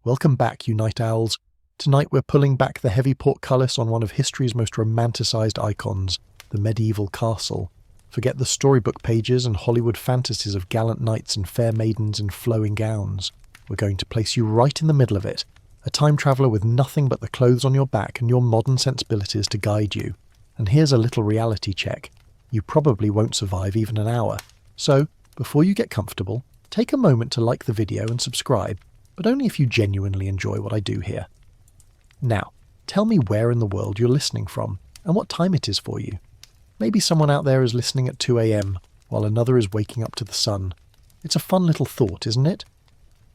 Welcome back, you night owls. Tonight we're pulling back the heavy portcullis on one of history's most romanticised icons, the medieval castle. Forget the storybook pages and Hollywood fantasies of gallant knights and fair maidens in flowing gowns. We're going to place you right in the middle of it, a time traveller with nothing but the clothes on your back and your modern sensibilities to guide you. And here's a little reality check. You probably won't survive even an hour. So, before you get comfortable, take a moment to like the video and subscribe, but only if you genuinely enjoy what I do here. Now, tell me where in the world you're listening from, and what time it is for you. Maybe someone out there is listening at 2 AM, while another is waking up to the sun. It's a fun little thought, isn't it?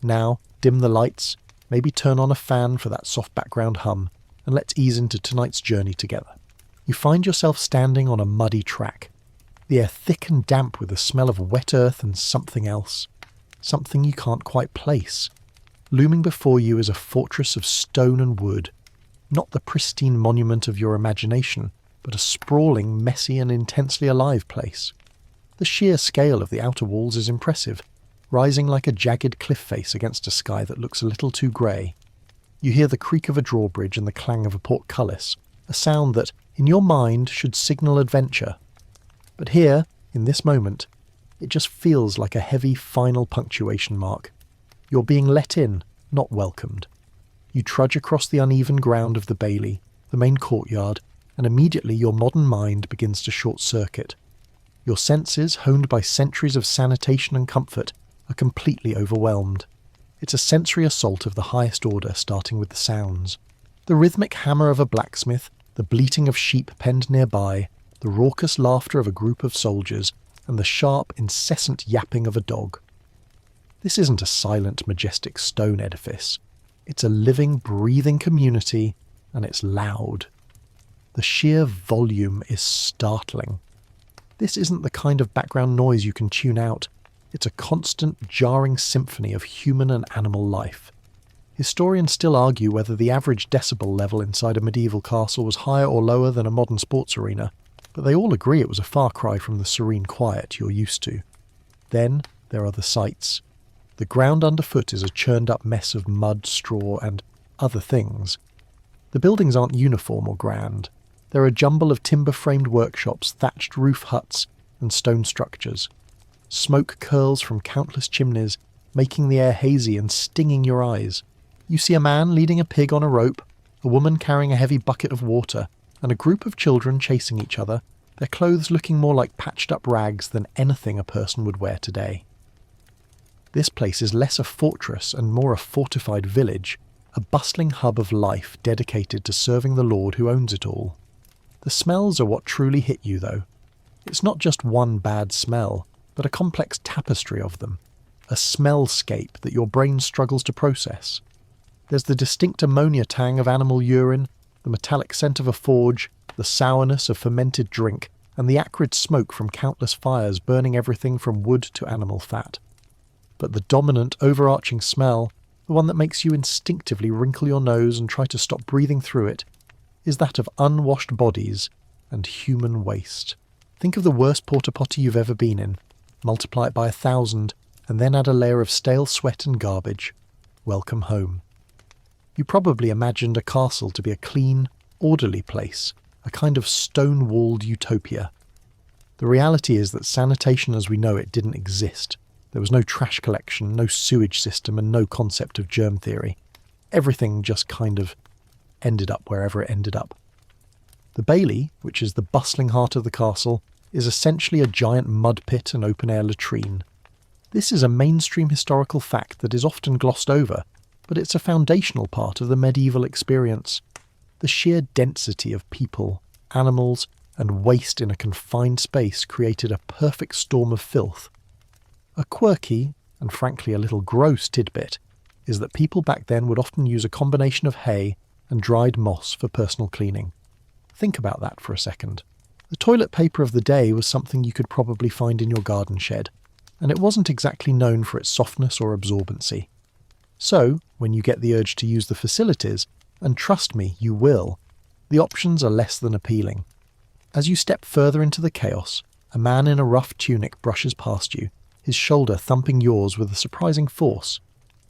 Now, dim the lights, maybe turn on a fan for that soft background hum, and let's ease into tonight's journey together. You find yourself standing on a muddy track. The air thick and damp with the smell of wet earth and something else. Something you can't quite place. Looming before you is a fortress of stone and wood. Not the pristine monument of your imagination, but a sprawling, messy and intensely alive place. The sheer scale of the outer walls is impressive, rising like a jagged cliff face against a sky that looks a little too grey. You hear the creak of a drawbridge and the clang of a portcullis, a sound that, in your mind, should signal adventure. But here, in this moment, it just feels like a heavy final punctuation mark. You're being let in, not welcomed. You trudge across the uneven ground of the bailey, the main courtyard, and immediately your modern mind begins to short-circuit. Your senses, honed by centuries of sanitation and comfort, are completely overwhelmed. It's a sensory assault of the highest order, starting with the sounds. The rhythmic hammer of a blacksmith, the bleating of sheep penned nearby, the raucous laughter of a group of soldiers, and the sharp, incessant yapping of a dog. This isn't a silent, majestic stone edifice. It's a living, breathing community, and it's loud. The sheer volume is startling. This isn't the kind of background noise you can tune out. It's a constant, jarring symphony of human and animal life. Historians still argue whether the average decibel level inside a medieval castle was higher or lower than a modern sports arena, but they all agree it was a far cry from the serene quiet you're used to. Then there are the sights. The ground underfoot is a churned-up mess of mud, straw, and other things. The buildings aren't uniform or grand. They're a jumble of timber-framed workshops, thatched roof huts, and stone structures. Smoke curls from countless chimneys, making the air hazy and stinging your eyes. You see a man leading a pig on a rope, a woman carrying a heavy bucket of water, and a group of children chasing each other, their clothes looking more like patched-up rags than anything a person would wear today. This place is less a fortress and more a fortified village, a bustling hub of life dedicated to serving the Lord who owns it all. The smells are what truly hit you, though. It's not just one bad smell, but a complex tapestry of them, a smellscape that your brain struggles to process. There's the distinct ammonia tang of animal urine, the metallic scent of a forge, the sourness of fermented drink, and the acrid smoke from countless fires burning everything from wood to animal fat. But the dominant, overarching smell, the one that makes you instinctively wrinkle your nose and try to stop breathing through it, is that of unwashed bodies and human waste. Think of the worst porta potty you've ever been in, multiply it by 1,000, and then add a layer of stale sweat and garbage. Welcome home. You probably imagined a castle to be a clean, orderly place, a kind of stone-walled utopia. The reality is that sanitation as we know it didn't exist. There was no trash collection, no sewage system, and no concept of germ theory. Everything just kind of ended up wherever it ended up. The bailey, which is the bustling heart of the castle, is essentially a giant mud pit and open-air latrine. This is a mainstream historical fact that is often glossed over, but it's a foundational part of the medieval experience. The sheer density of people, animals, and waste in a confined space created a perfect storm of filth. A quirky, and frankly a little gross tidbit, is that people back then would often use a combination of hay and dried moss for personal cleaning. Think about that for a second. The toilet paper of the day was something you could probably find in your garden shed, and it wasn't exactly known for its softness or absorbency. So, when you get the urge to use the facilities, and trust me, you will, the options are less than appealing. As you step further into the chaos, a man in a rough tunic brushes past you, his shoulder thumping yours with a surprising force.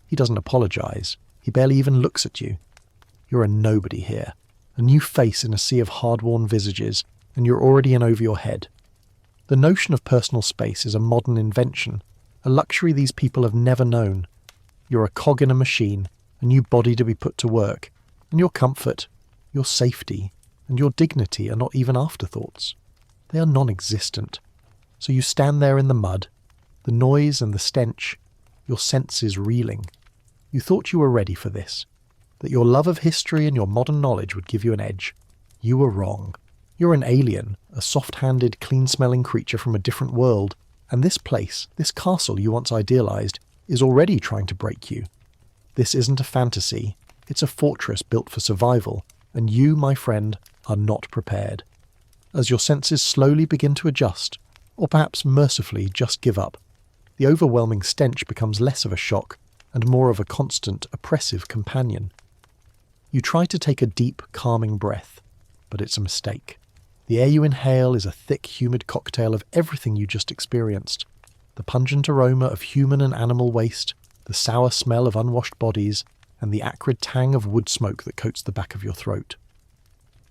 He doesn't apologise. He barely even looks at you. You're a nobody here, a new face in a sea of hard-worn visages, and you're already in over your head. The notion of personal space is a modern invention, a luxury these people have never known. You're a cog in a machine, a new body to be put to work, and your comfort, your safety, and your dignity are not even afterthoughts. They are non-existent. So you stand there in the mud, the noise and the stench, your senses reeling. You thought you were ready for this, that your love of history and your modern knowledge would give you an edge. You were wrong. You're an alien, a soft-handed, clean-smelling creature from a different world, and this place, this castle you once idealized, is already trying to break you. This isn't a fantasy, it's a fortress built for survival, and you, my friend, are not prepared. As your senses slowly begin to adjust, or perhaps mercifully just give up, the overwhelming stench becomes less of a shock and more of a constant, oppressive companion. You try to take a deep, calming breath, but it's a mistake. The air you inhale is a thick, humid cocktail of everything you just experienced. The pungent aroma of human and animal waste, the sour smell of unwashed bodies, and the acrid tang of wood smoke that coats the back of your throat.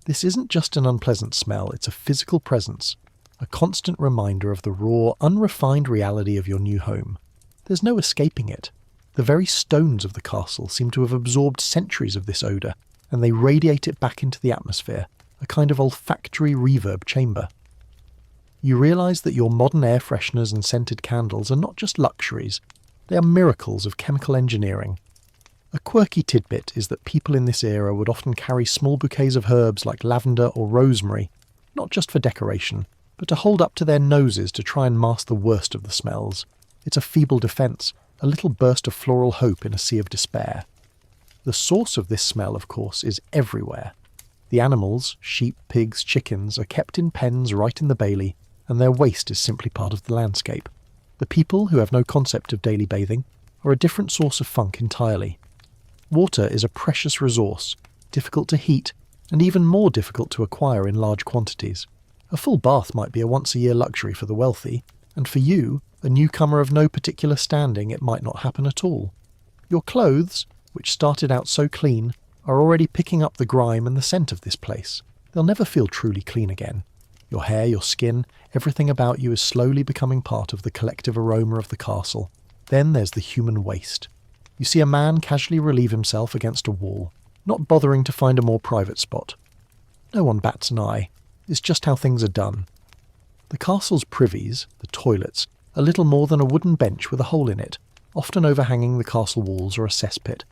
This isn't just an unpleasant smell, it's a physical presence, a constant reminder of the raw, unrefined reality of your new home. There's no escaping it. The very stones of the castle seem to have absorbed centuries of this odour, and they radiate it back into the atmosphere, a kind of olfactory reverb chamber. You realise that your modern air fresheners and scented candles are not just luxuries, they are miracles of chemical engineering. A quirky tidbit is that people in this era would often carry small bouquets of herbs like lavender or rosemary, not just for decoration, but to hold up to their noses to try and mask the worst of the smells. It's a feeble defence, a little burst of floral hope in a sea of despair. The source of this smell, of course, is everywhere. The animals, sheep, pigs, chickens, are kept in pens right in the bailey, and their waste is simply part of the landscape. The people, who have no concept of daily bathing, are a different source of funk entirely. Water is a precious resource, difficult to heat, and even more difficult to acquire in large quantities. A full bath might be a once-a-year luxury for the wealthy, and for you, a newcomer of no particular standing, it might not happen at all. Your clothes, which started out so clean, are already picking up the grime and the scent of this place. They'll never feel truly clean again. Your hair, your skin, everything about you is slowly becoming part of the collective aroma of the castle. Then there's the human waste. You see a man casually relieve himself against a wall, not bothering to find a more private spot. No one bats an eye. It's just how things are done. The castle's privies, the toilets, are little more than a wooden bench with a hole in it, often overhanging the castle walls or a cesspit.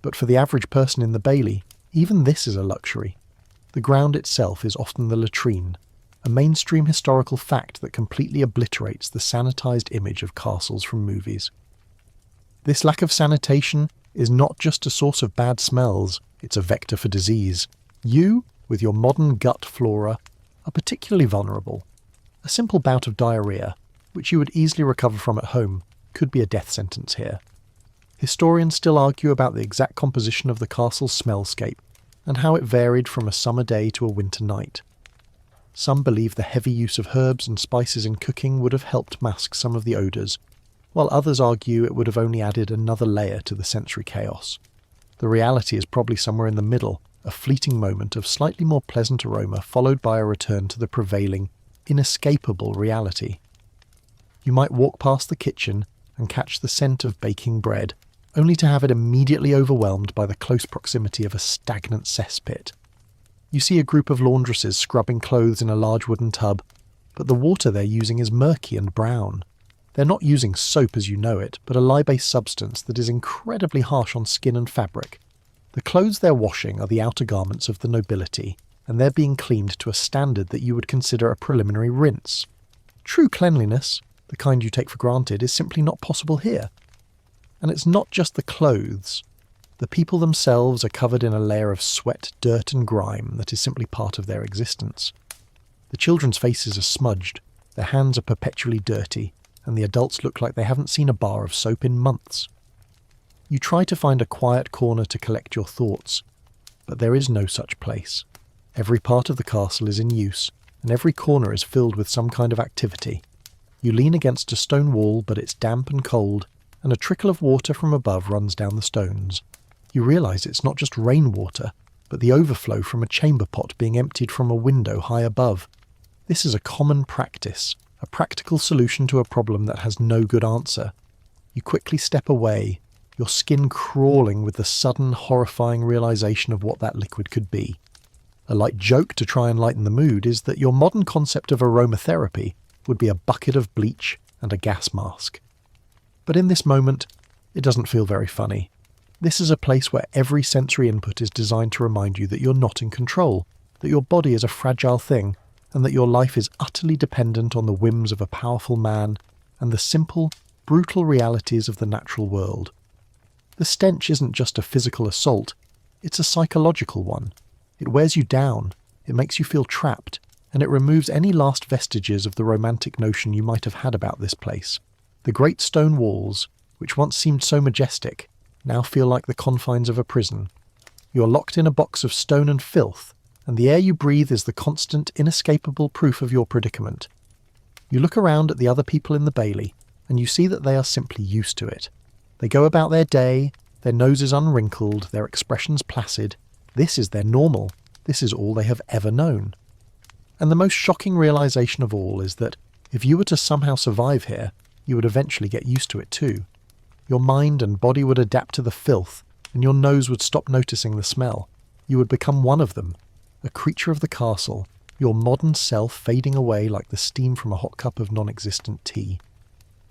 But for the average person in the bailey, even this is a luxury. The ground itself is often the latrine, a mainstream historical fact that completely obliterates the sanitised image of castles from movies. This lack of sanitation is not just a source of bad smells, it's a vector for disease. You, with your modern gut flora, are particularly vulnerable. A simple bout of diarrhoea, which you would easily recover from at home, could be a death sentence here. Historians still argue about the exact composition of the castle's smellscape, and how it varied from a summer day to a winter night. Some believe the heavy use of herbs and spices in cooking would have helped mask some of the odours, while others argue it would have only added another layer to the sensory chaos. The reality is probably somewhere in the middle, a fleeting moment of slightly more pleasant aroma followed by a return to the prevailing, inescapable reality. You might walk past the kitchen and catch the scent of baking bread, only to have it immediately overwhelmed by the close proximity of a stagnant cesspit. You see a group of laundresses scrubbing clothes in a large wooden tub, but the water they're using is murky and brown. They're not using soap as you know it, but a lye-based substance that is incredibly harsh on skin and fabric. The clothes they're washing are the outer garments of the nobility, and they're being cleaned to a standard that you would consider a preliminary rinse. True cleanliness, the kind you take for granted, is simply not possible here. And it's not just the clothes. The people themselves are covered in a layer of sweat, dirt and grime that is simply part of their existence. The children's faces are smudged, their hands are perpetually dirty, and the adults look like they haven't seen a bar of soap in months. You try to find a quiet corner to collect your thoughts, but there is no such place. Every part of the castle is in use, and every corner is filled with some kind of activity. You lean against a stone wall, but it's damp and cold, and a trickle of water from above runs down the stones. You realise it's not just rainwater, but the overflow from a chamber pot being emptied from a window high above. This is a common practice, a practical solution to a problem that has no good answer. You quickly step away, your skin crawling with the sudden, horrifying realisation of what that liquid could be. A light joke to try and lighten the mood is that your modern concept of aromatherapy would be a bucket of bleach and a gas mask. But in this moment, it doesn't feel very funny. This is a place where every sensory input is designed to remind you that you're not in control, that your body is a fragile thing, and that your life is utterly dependent on the whims of a powerful man and the simple, brutal realities of the natural world. The stench isn't just a physical assault, it's a psychological one. It wears you down, it makes you feel trapped, and it removes any last vestiges of the romantic notion you might have had about this place. The great stone walls, which once seemed so majestic, now feel like the confines of a prison. You are locked in a box of stone and filth, and the air you breathe is the constant, inescapable proof of your predicament. You look around at the other people in the Bailey, and you see that they are simply used to it. They go about their day, their noses unwrinkled, their expressions placid. This is their normal. This is all they have ever known. And the most shocking realization of all is that if you were to somehow survive here, you would eventually get used to it too. Your mind and body would adapt to the filth, and your nose would stop noticing the smell. You would become one of them, a creature of the castle, your modern self fading away like the steam from a hot cup of non-existent tea.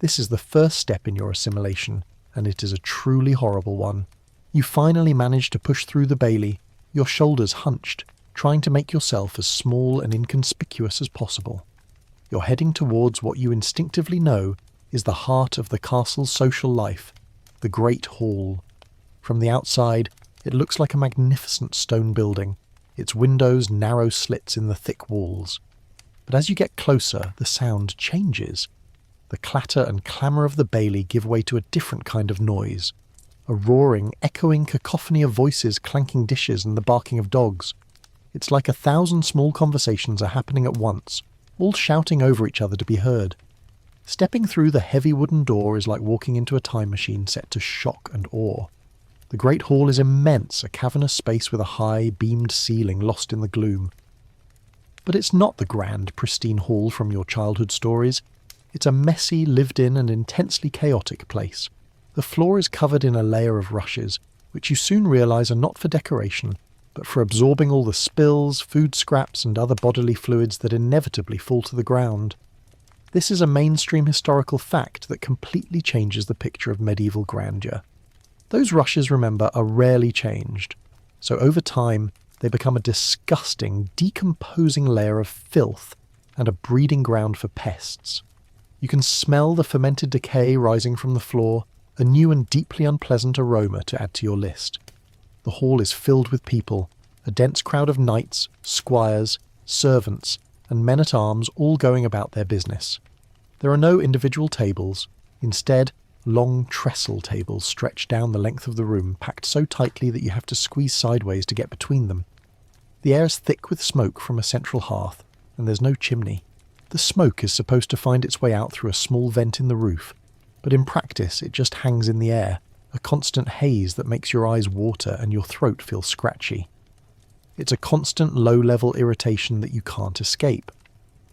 This is the first step in your assimilation, and it is a truly horrible one. You finally manage to push through the Bailey, your shoulders hunched, trying to make yourself as small and inconspicuous as possible. You're heading towards what you instinctively know is the heart of the castle's social life, the Great Hall. From the outside, it looks like a magnificent stone building, its windows narrow slits in the thick walls. But as you get closer, the sound changes. The clatter and clamour of the Bailey give way to a different kind of noise. A roaring, echoing cacophony of voices clanking dishes and the barking of dogs. It's like 1,000 small conversations are happening at once, all shouting over each other to be heard. Stepping through the heavy wooden door is like walking into a time machine set to shock and awe. The Great Hall is immense, a cavernous space with a high, beamed ceiling lost in the gloom. But it's not the grand, pristine hall from your childhood stories. It's a messy, lived-in and intensely chaotic place. The floor is covered in a layer of rushes, which you soon realise are not for decoration, but for absorbing all the spills, food scraps and other bodily fluids that inevitably fall to the ground. This is a mainstream historical fact that completely changes the picture of medieval grandeur. Those rushes, remember, are rarely changed, so over time they become a disgusting, decomposing layer of filth and a breeding ground for pests. You can smell the fermented decay rising from the floor, a new and deeply unpleasant aroma to add to your list. The hall is filled with people, a dense crowd of knights, squires, servants, and men-at-arms all going about their business. There are no individual tables, instead long trestle tables stretch down the length of the room, packed so tightly that you have to squeeze sideways to get between them. The air is thick with smoke from a central hearth, and there's no chimney. The smoke is supposed to find its way out through a small vent in the roof, but in practice it just hangs in the air, a constant haze that makes your eyes water and your throat feel scratchy. It's a constant low-level irritation that you can't escape.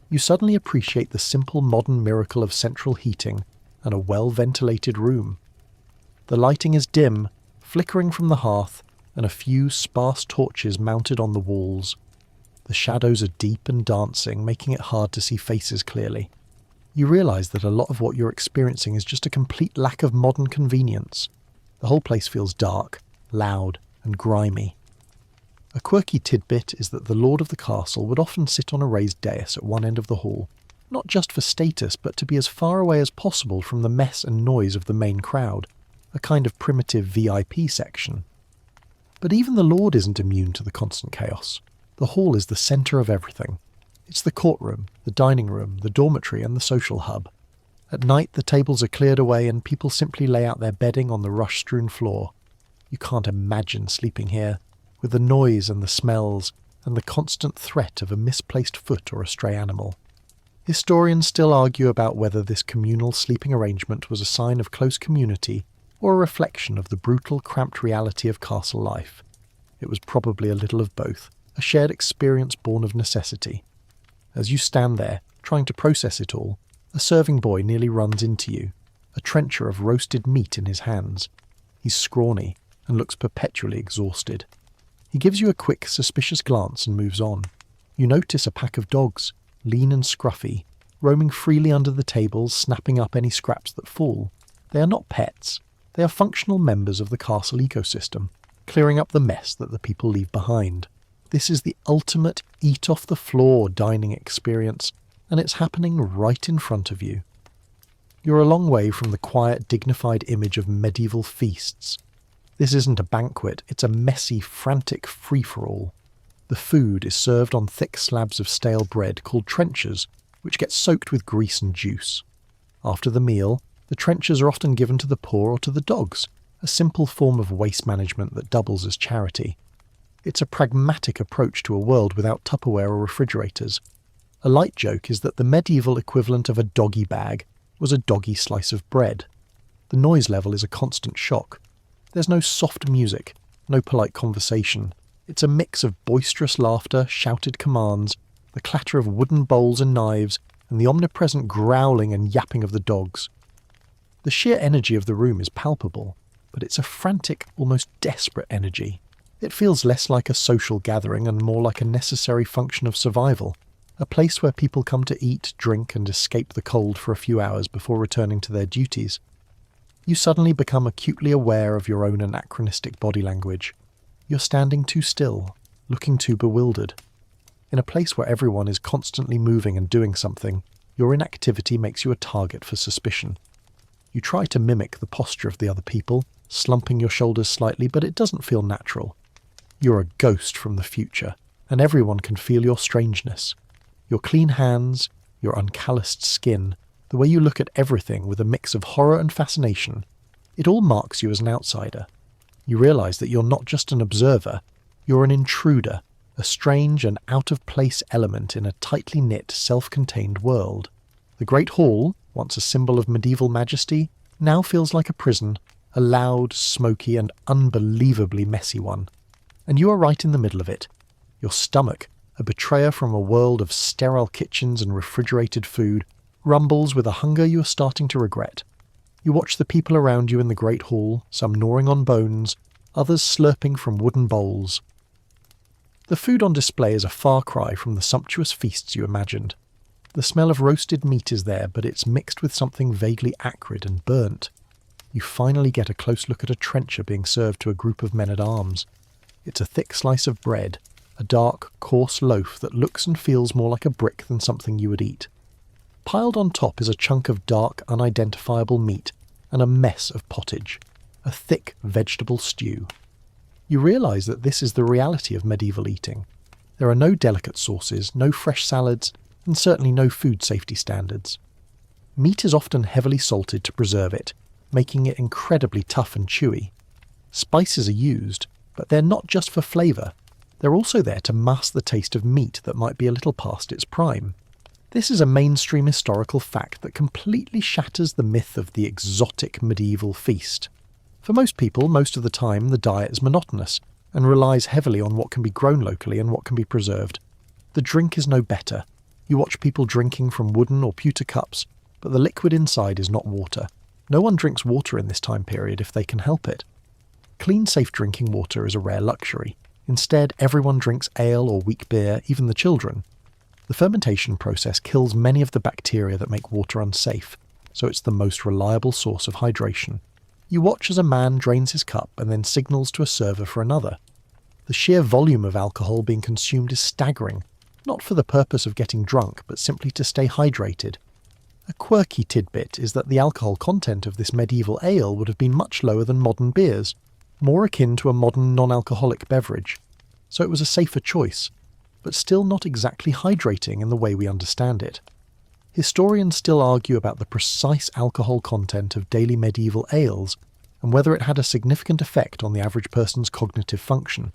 You suddenly appreciate the simple modern miracle of central heating and a well-ventilated room. The lighting is dim, flickering from the hearth, and a few sparse torches mounted on the walls. The shadows are deep and dancing, making it hard to see faces clearly. You realise that a lot of what you're experiencing is just a complete lack of modern convenience. The whole place feels dark, loud, and grimy. A quirky tidbit is that the lord of the castle would often sit on a raised dais at one end of the hall, not just for status, but to be as far away as possible from the mess and noise of the main crowd, a kind of primitive VIP section. But even the lord isn't immune to the constant chaos. The hall is the centre of everything. It's the courtroom, the dining room, the dormitory and the social hub. At night the tables are cleared away and people simply lay out their bedding on the rush-strewn floor. You can't imagine sleeping here, with the noise and the smells and the constant threat of a misplaced foot or a stray animal. Historians still argue about whether this communal sleeping arrangement was a sign of close community or a reflection of the brutal, cramped reality of castle life? It was probably a little of both, a shared experience born of necessity. As you stand there, trying to process it all, a serving boy nearly runs into you, a trencher of roasted meat in his hands. He's scrawny and looks perpetually exhausted. He gives you a quick, suspicious glance and moves on. You notice a pack of dogs, lean and scruffy, roaming freely under the tables, snapping up any scraps that fall. They are not pets. They are functional members of the castle ecosystem, clearing up the mess that the people leave behind. This is the ultimate eat-off-the-floor dining experience, and it's happening right in front of you. You're a long way from the quiet, dignified image of medieval feasts. This isn't a banquet, it's a messy, frantic free-for-all. The food is served on thick slabs of stale bread called trenchers, which get soaked with grease and juice. After the meal, the trenchers are often given to the poor or to the dogs, a simple form of waste management that doubles as charity. It's a pragmatic approach to a world without Tupperware or refrigerators. A light joke is that the medieval equivalent of a doggy bag was a doggy slice of bread. The noise level is a constant shock. There's no soft music, no polite conversation. It's a mix of boisterous laughter, shouted commands, the clatter of wooden bowls and knives, and the omnipresent growling and yapping of the dogs. The sheer energy of the room is palpable, but it's a frantic, almost desperate energy. It feels less like a social gathering and more like a necessary function of survival, a place where people come to eat, drink, and escape the cold for a few hours before returning to their duties. You suddenly become acutely aware of your own anachronistic body language. You're standing too still, looking too bewildered. In a place where everyone is constantly moving and doing something, your inactivity makes you a target for suspicion. You try to mimic the posture of the other people, slumping your shoulders slightly, but it doesn't feel natural. You're a ghost from the future, and everyone can feel your strangeness. Your clean hands, your uncalloused skin, the way you look at everything with a mix of horror and fascination, it all marks you as an outsider. You realise that you're not just an observer, you're an intruder, a strange and out-of-place element in a tightly knit, self-contained world. The Great Hall, once a symbol of medieval majesty, now feels like a prison, a loud, smoky, and unbelievably messy one. And you are right in the middle of it. Your stomach, a betrayer from a world of sterile kitchens and refrigerated food, rumbles with a hunger you are starting to regret. You watch the people around you in the Great Hall, some gnawing on bones, others slurping from wooden bowls. The food on display is a far cry from the sumptuous feasts you imagined. The smell of roasted meat is there, but it's mixed with something vaguely acrid and burnt. You finally get a close look at a trencher being served to a group of men-at-arms. It's a thick slice of bread, a dark, coarse loaf that looks and feels more like a brick than something you would eat. Piled on top is a chunk of dark, unidentifiable meat and a mess of pottage, a thick vegetable stew. You realise that this is the reality of medieval eating. There are no delicate sauces, no fresh salads, and certainly no food safety standards. Meat is often heavily salted to preserve it, making it incredibly tough and chewy. Spices are used, but they're not just for flavour. They're also there to mask the taste of meat that might be a little past its prime. This is a mainstream historical fact that completely shatters the myth of the exotic medieval feast. For most people, most of the time, the diet is monotonous and relies heavily on what can be grown locally and what can be preserved. The drink is no better. You watch people drinking from wooden or pewter cups, but the liquid inside is not water. No one drinks water in this time period if they can help it. Clean, safe drinking water is a rare luxury. Instead, everyone drinks ale or weak beer, even the children. The fermentation process kills many of the bacteria that make water unsafe, so it's the most reliable source of hydration. You watch as a man drains his cup and then signals to a server for another. The sheer volume of alcohol being consumed is staggering, not for the purpose of getting drunk, but simply to stay hydrated. A quirky tidbit is that the alcohol content of this medieval ale would have been much lower than modern beers, more akin to a modern non-alcoholic beverage. So it was a safer choice, but still not exactly hydrating in the way we understand it. Historians still argue about the precise alcohol content of daily medieval ales and whether it had a significant effect on the average person's cognitive function.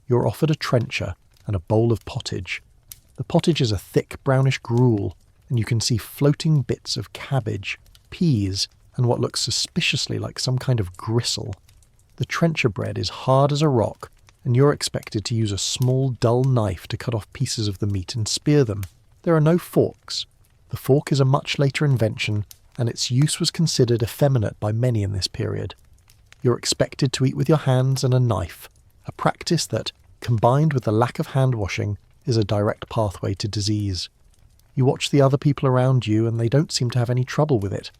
You're offered a trencher and a bowl of pottage. The pottage is a thick brownish gruel, and you can see floating bits of cabbage, peas, and what looks suspiciously like some kind of gristle. The trencher bread is hard as a rock, and you're expected to use a small, dull knife to cut off pieces of the meat and spear them. There are no forks. The fork is a much later invention, and its use was considered effeminate by many in this period. You're expected to eat with your hands and a knife, a practice that, combined with the lack of hand washing, is a direct pathway to disease. You watch the other people around you and they don't seem to have any trouble with it.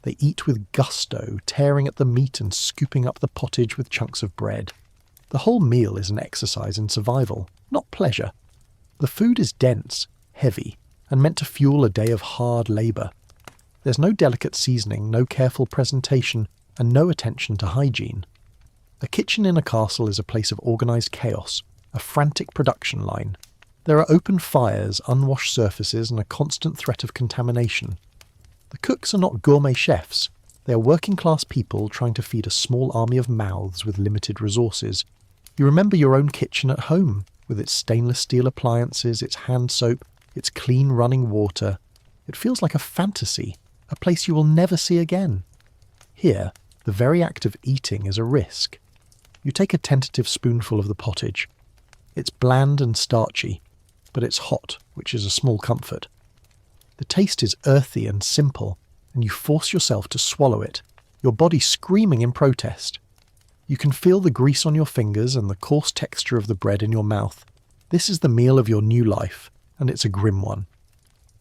They eat with gusto, tearing at the meat and scooping up the pottage with chunks of bread. The whole meal is an exercise in survival, not pleasure. The food is dense, heavy, and meant to fuel a day of hard labour. There's no delicate seasoning, no careful presentation, and no attention to hygiene. A kitchen in a castle is a place of organised chaos, a frantic production line. There are open fires, unwashed surfaces, and a constant threat of contamination. The cooks are not gourmet chefs. They are working-class people trying to feed a small army of mouths with limited resources. You remember your own kitchen at home, with its stainless steel appliances, its hand soap, its clean running water. It feels like a fantasy, a place you will never see again. Here, the very act of eating is a risk. You take a tentative spoonful of the pottage. It's bland and starchy, but it's hot, which is a small comfort. The taste is earthy and simple, and you force yourself to swallow it, your body screaming in protest. You can feel the grease on your fingers and the coarse texture of the bread in your mouth. This is the meal of your new life, and it's a grim one.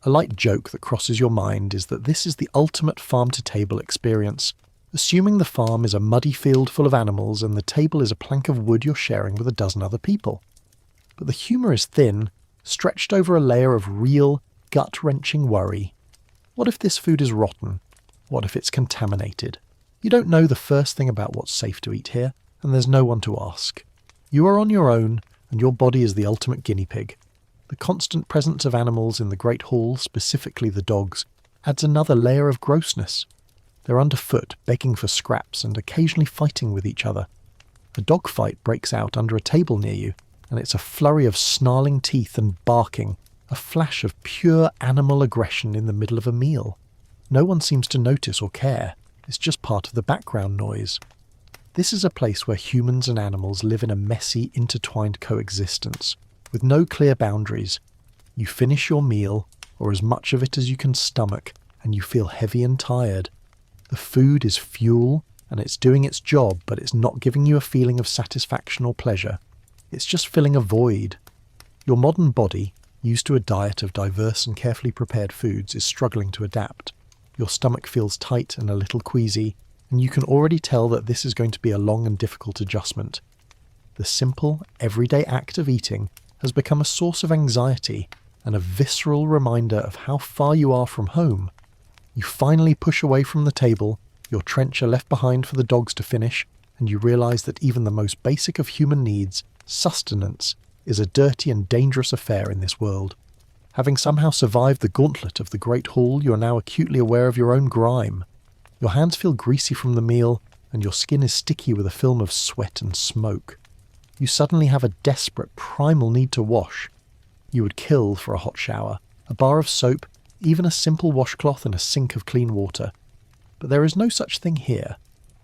A light joke that crosses your mind is that this is the ultimate farm-to-table experience, assuming the farm is a muddy field full of animals and the table is a plank of wood you're sharing with a dozen other people. But the humour is thin, stretched over a layer of real, gut-wrenching worry. What if this food is rotten? What if it's contaminated? You don't know the first thing about what's safe to eat here, and there's no one to ask. You are on your own, and your body is the ultimate guinea pig. The constant presence of animals in the Great Hall, specifically the dogs, adds another layer of grossness. They're underfoot, begging for scraps and occasionally fighting with each other. A dogfight breaks out under a table near you, and it's a flurry of snarling teeth and barking, a flash of pure animal aggression in the middle of a meal. No one seems to notice or care. It's just part of the background noise. This is a place where humans and animals live in a messy, intertwined coexistence, with no clear boundaries. You finish your meal, or as much of it as you can stomach, and you feel heavy and tired. The food is fuel, and it's doing its job, but it's not giving you a feeling of satisfaction or pleasure. It's just filling a void. Your modern body, used to a diet of diverse and carefully prepared foods, is struggling to adapt. Your stomach feels tight and a little queasy, and you can already tell that this is going to be a long and difficult adjustment. The simple, everyday act of eating has become a source of anxiety and a visceral reminder of how far you are from home. You finally push away from the table, your trencher left behind for the dogs to finish, and you realise that even the most basic of human needs, sustenance, is a dirty and dangerous affair in this world. Having somehow survived the gauntlet of the Great Hall, you are now acutely aware of your own grime. Your hands feel greasy from the meal, and your skin is sticky with a film of sweat and smoke. You suddenly have a desperate, primal need to wash. You would kill for a hot shower, a bar of soap, even a simple washcloth and a sink of clean water. But there is no such thing here.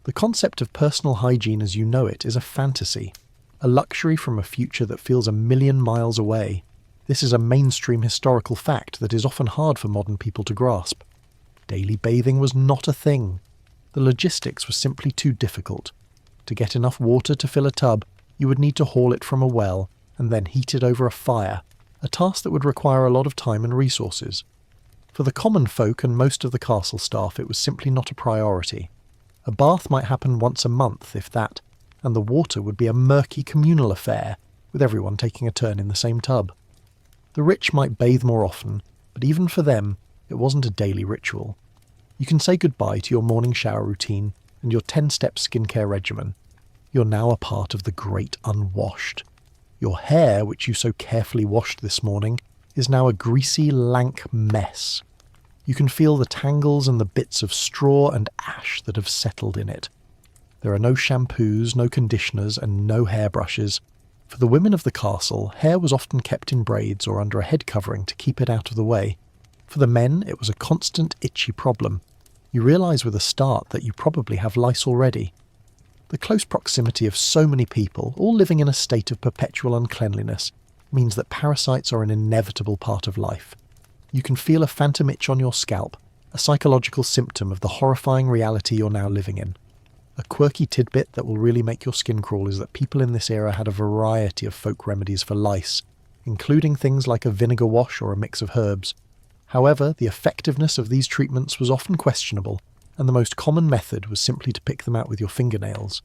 The concept of personal hygiene as you know it is a fantasy, a luxury from a future that feels a million miles away. This is a mainstream historical fact that is often hard for modern people to grasp. Daily bathing was not a thing. The logistics were simply too difficult. To get enough water to fill a tub, you would need to haul it from a well and then heat it over a fire, a task that would require a lot of time and resources. For the common folk and most of the castle staff, it was simply not a priority. A bath might happen once a month, if that, and the water would be a murky communal affair, with everyone taking a turn in the same tub. The rich might bathe more often, but even for them, it wasn't a daily ritual. You can say goodbye to your morning shower routine and your 10-step skincare regimen. You're now a part of the great unwashed. Your hair, which you so carefully washed this morning, is now a greasy, lank mess. You can feel the tangles and the bits of straw and ash that have settled in it. There are no shampoos, no conditioners, and no hairbrushes. For the women of the castle, hair was often kept in braids or under a head covering to keep it out of the way. For the men, it was a constant itchy problem. You realise with a start that you probably have lice already. The close proximity of so many people, all living in a state of perpetual uncleanliness, means that parasites are an inevitable part of life. You can feel a phantom itch on your scalp, a psychological symptom of the horrifying reality you're now living in. A quirky tidbit that will really make your skin crawl is that people in this era had a variety of folk remedies for lice, including things like a vinegar wash or a mix of herbs. However, the effectiveness of these treatments was often questionable, and the most common method was simply to pick them out with your fingernails.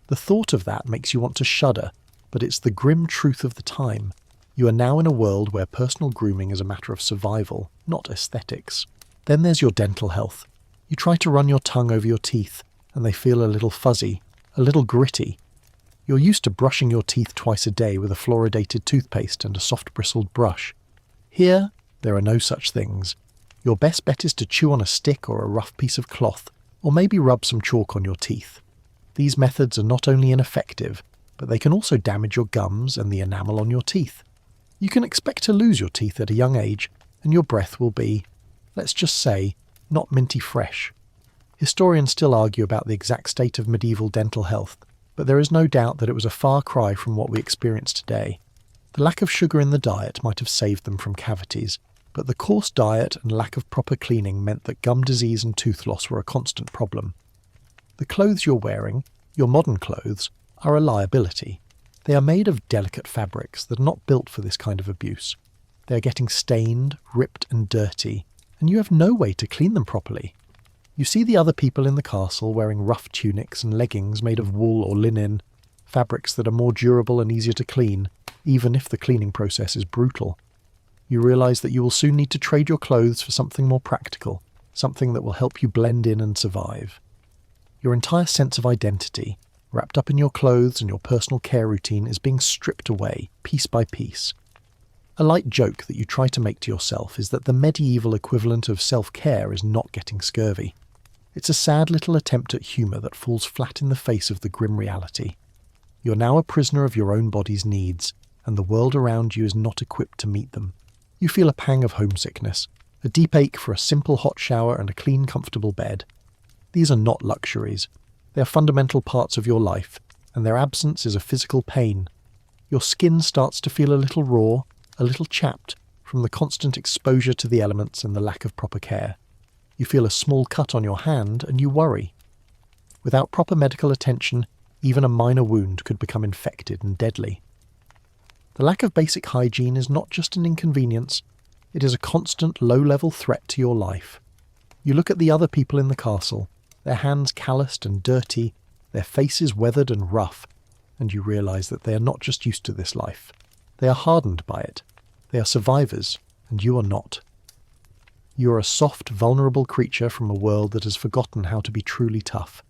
The thought of that makes you want to shudder, but it's the grim truth of the time. You are now in a world where personal grooming is a matter of survival, not aesthetics. Then there's your dental health. You try to run your tongue over your teeth, and they feel a little fuzzy, a little gritty. You're used to brushing your teeth twice a day with a fluoridated toothpaste and a soft-bristled brush. Here, there are no such things. Your best bet is to chew on a stick or a rough piece of cloth, or maybe rub some chalk on your teeth. These methods are not only ineffective, but they can also damage your gums and the enamel on your teeth. You can expect to lose your teeth at a young age, and your breath will be, let's just say, not minty fresh. Historians still argue about the exact state of medieval dental health, but there is no doubt that it was a far cry from what we experience today. The lack of sugar in the diet might have saved them from cavities, but the coarse diet and lack of proper cleaning meant that gum disease and tooth loss were a constant problem. The clothes you're wearing, your modern clothes, are a liability. They are made of delicate fabrics that are not built for this kind of abuse. They are getting stained, ripped and dirty, and you have no way to clean them properly. You see the other people in the castle wearing rough tunics and leggings made of wool or linen, fabrics that are more durable and easier to clean, even if the cleaning process is brutal. You realise that you will soon need to trade your clothes for something more practical, something that will help you blend in and survive. Your entire sense of identity, wrapped up in your clothes and your personal care routine, is being stripped away, piece by piece. A light joke that you try to make to yourself is that the medieval equivalent of self-care is not getting scurvy. It's a sad little attempt at humour that falls flat in the face of the grim reality. You're now a prisoner of your own body's needs, and the world around you is not equipped to meet them. You feel a pang of homesickness, a deep ache for a simple hot shower and a clean, comfortable bed. These are not luxuries. They are fundamental parts of your life, and their absence is a physical pain. Your skin starts to feel a little raw, a little chapped, from the constant exposure to the elements and the lack of proper care. You feel a small cut on your hand, and you worry. Without proper medical attention, even a minor wound could become infected and deadly. The lack of basic hygiene is not just an inconvenience, it is a constant low-level threat to your life. You look at the other people in the castle, their hands calloused and dirty, their faces weathered and rough, and you realise that they are not just used to this life. They are hardened by it. They are survivors, and you are not. You are a soft, vulnerable creature from a world that has forgotten how to be truly tough,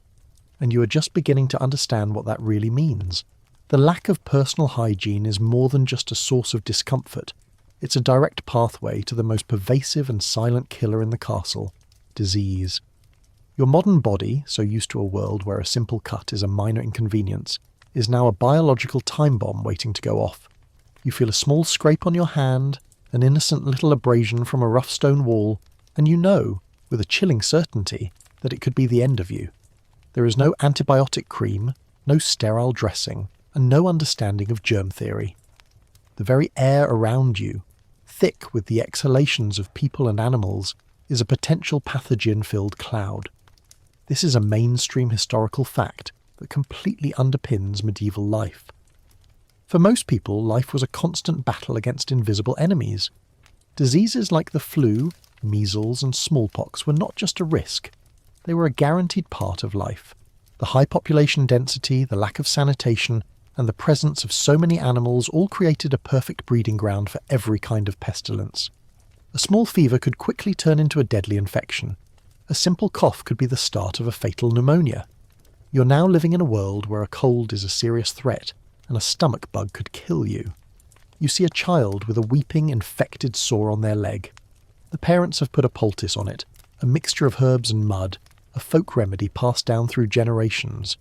and you are just beginning to understand what that really means. The lack of personal hygiene is more than just a source of discomfort. It's a direct pathway to the most pervasive and silent killer in the castle, disease. Your modern body, so used to a world where a simple cut is a minor inconvenience, is now a biological time bomb waiting to go off. You feel a small scrape on your hand, an innocent little abrasion from a rough stone wall, and you know, with a chilling certainty, that it could be the end of you. There is no antibiotic cream, no sterile dressing, and no understanding of germ theory. The very air around you, thick with the exhalations of people and animals, is a potential pathogen-filled cloud. This is a mainstream historical fact that completely underpins medieval life. For most people, life was a constant battle against invisible enemies. Diseases like the flu, measles, and smallpox were not just a risk. They were a guaranteed part of life. The high population density, the lack of sanitation, and the presence of so many animals all created a perfect breeding ground for every kind of pestilence. A small fever could quickly turn into a deadly infection. A simple cough could be the start of a fatal pneumonia. You're now living in a world where a cold is a serious threat, and a stomach bug could kill you. You see a child with a weeping, infected sore on their leg. The parents have put a poultice on it, a mixture of herbs and mud, a folk remedy passed down through generations.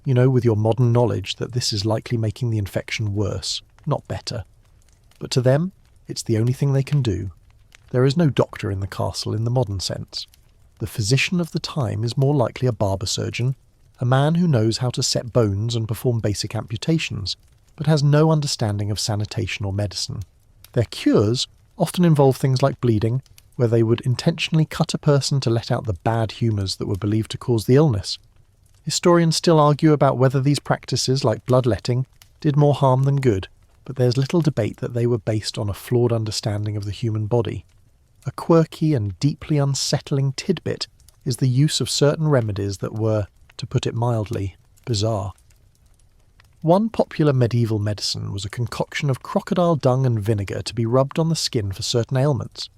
You know with your modern knowledge that this is likely making the infection worse, not better. But to them, it's the only thing they can do. There is no doctor in the castle in the modern sense. The The physician of the time is more likely a barber surgeon, a man who knows how to set bones and perform basic amputations, but has no understanding of sanitation or medicine. Their cures often involve things like bleeding, where they would intentionally cut a person to let out the bad humours that were believed to cause the illness. Historians still argue about whether these practices, like bloodletting, did more harm than good, but there's little debate that they were based on a flawed understanding of the human body. A quirky and deeply unsettling tidbit is the use of certain remedies that were, to put it mildly, bizarre. One popular medieval medicine was a concoction of crocodile dung and vinegar to be rubbed on the skin for certain ailments.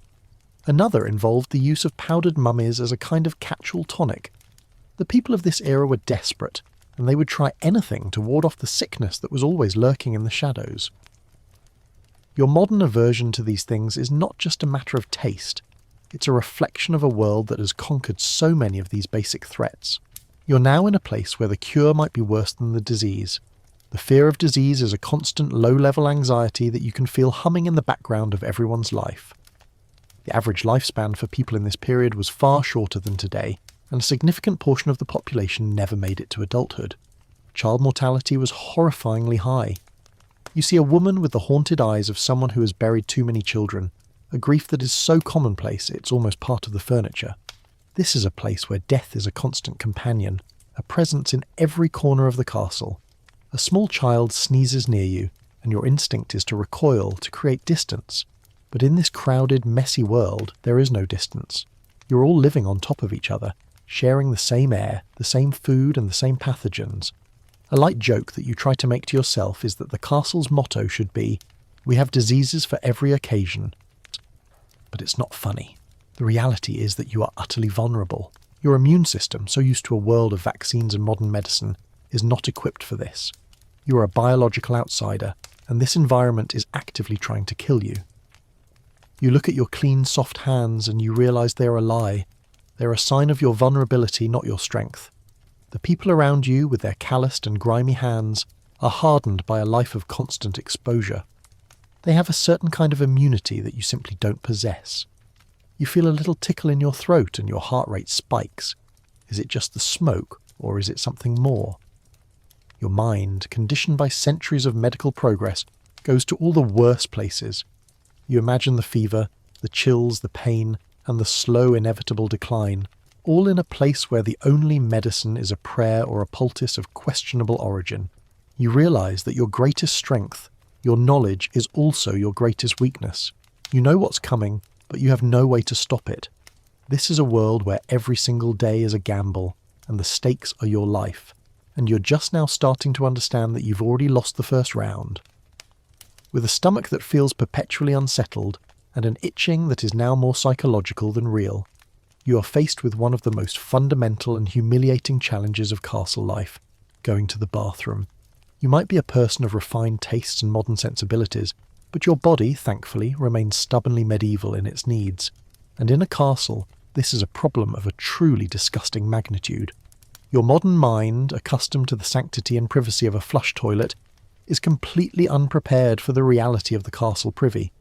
Another involved the use of powdered mummies as a kind of catch-all tonic. The people of this era were desperate, and they would try anything to ward off the sickness that was always lurking in the shadows. Your modern aversion to these things is not just a matter of taste, it's a reflection of a world that has conquered so many of these basic threats. You're now in a place where the cure might be worse than the disease. The fear of disease is a constant low-level anxiety that you can feel humming in the background of everyone's life. The average lifespan for people in this period was far shorter than today, and a significant portion of the population never made it to adulthood. Child mortality was horrifyingly high. You see a woman with the haunted eyes of someone who has buried too many children, a grief that is so commonplace it's almost part of the furniture. This is a place where death is a constant companion, a presence in every corner of the castle. A small child sneezes near you, and your instinct is to recoil, to create distance. But in this crowded, messy world, there is no distance. You're all living on top of each other, sharing the same air, the same food and the same pathogens. A light joke that you try to make to yourself is that the castle's motto should be, "We have diseases for every occasion." But it's not funny. The reality is that you are utterly vulnerable. Your immune system, so used to a world of vaccines and modern medicine, is not equipped for this. You are a biological outsider, and this environment is actively trying to kill you. You look at your clean, soft hands and you realise they are a lie. They're a sign of your vulnerability, not your strength. The people around you, with their calloused and grimy hands, are hardened by a life of constant exposure. They have a certain kind of immunity that you simply don't possess. You feel a little tickle in your throat and your heart rate spikes. Is it just the smoke, or is it something more? Your mind, conditioned by centuries of medical progress, goes to all the worst places. You imagine the fever, the chills, the pain, and the slow, inevitable decline, all in a place where the only medicine is a prayer or a poultice of questionable origin. You realise that your greatest strength, your knowledge, is also your greatest weakness. You know what's coming, but you have no way to stop it. This is a world where every single day is a gamble, and the stakes are your life, and you're just now starting to understand that you've already lost the first round. With a stomach that feels perpetually unsettled, and an itching that is now more psychological than real, you are faced with one of the most fundamental and humiliating challenges of castle life, going to the bathroom. You might be a person of refined tastes and modern sensibilities, but your body, thankfully, remains stubbornly medieval in its needs. And in a castle, this is a problem of a truly disgusting magnitude. Your modern mind, accustomed to the sanctity and privacy of a flush toilet, is completely unprepared for the reality of the castle privy.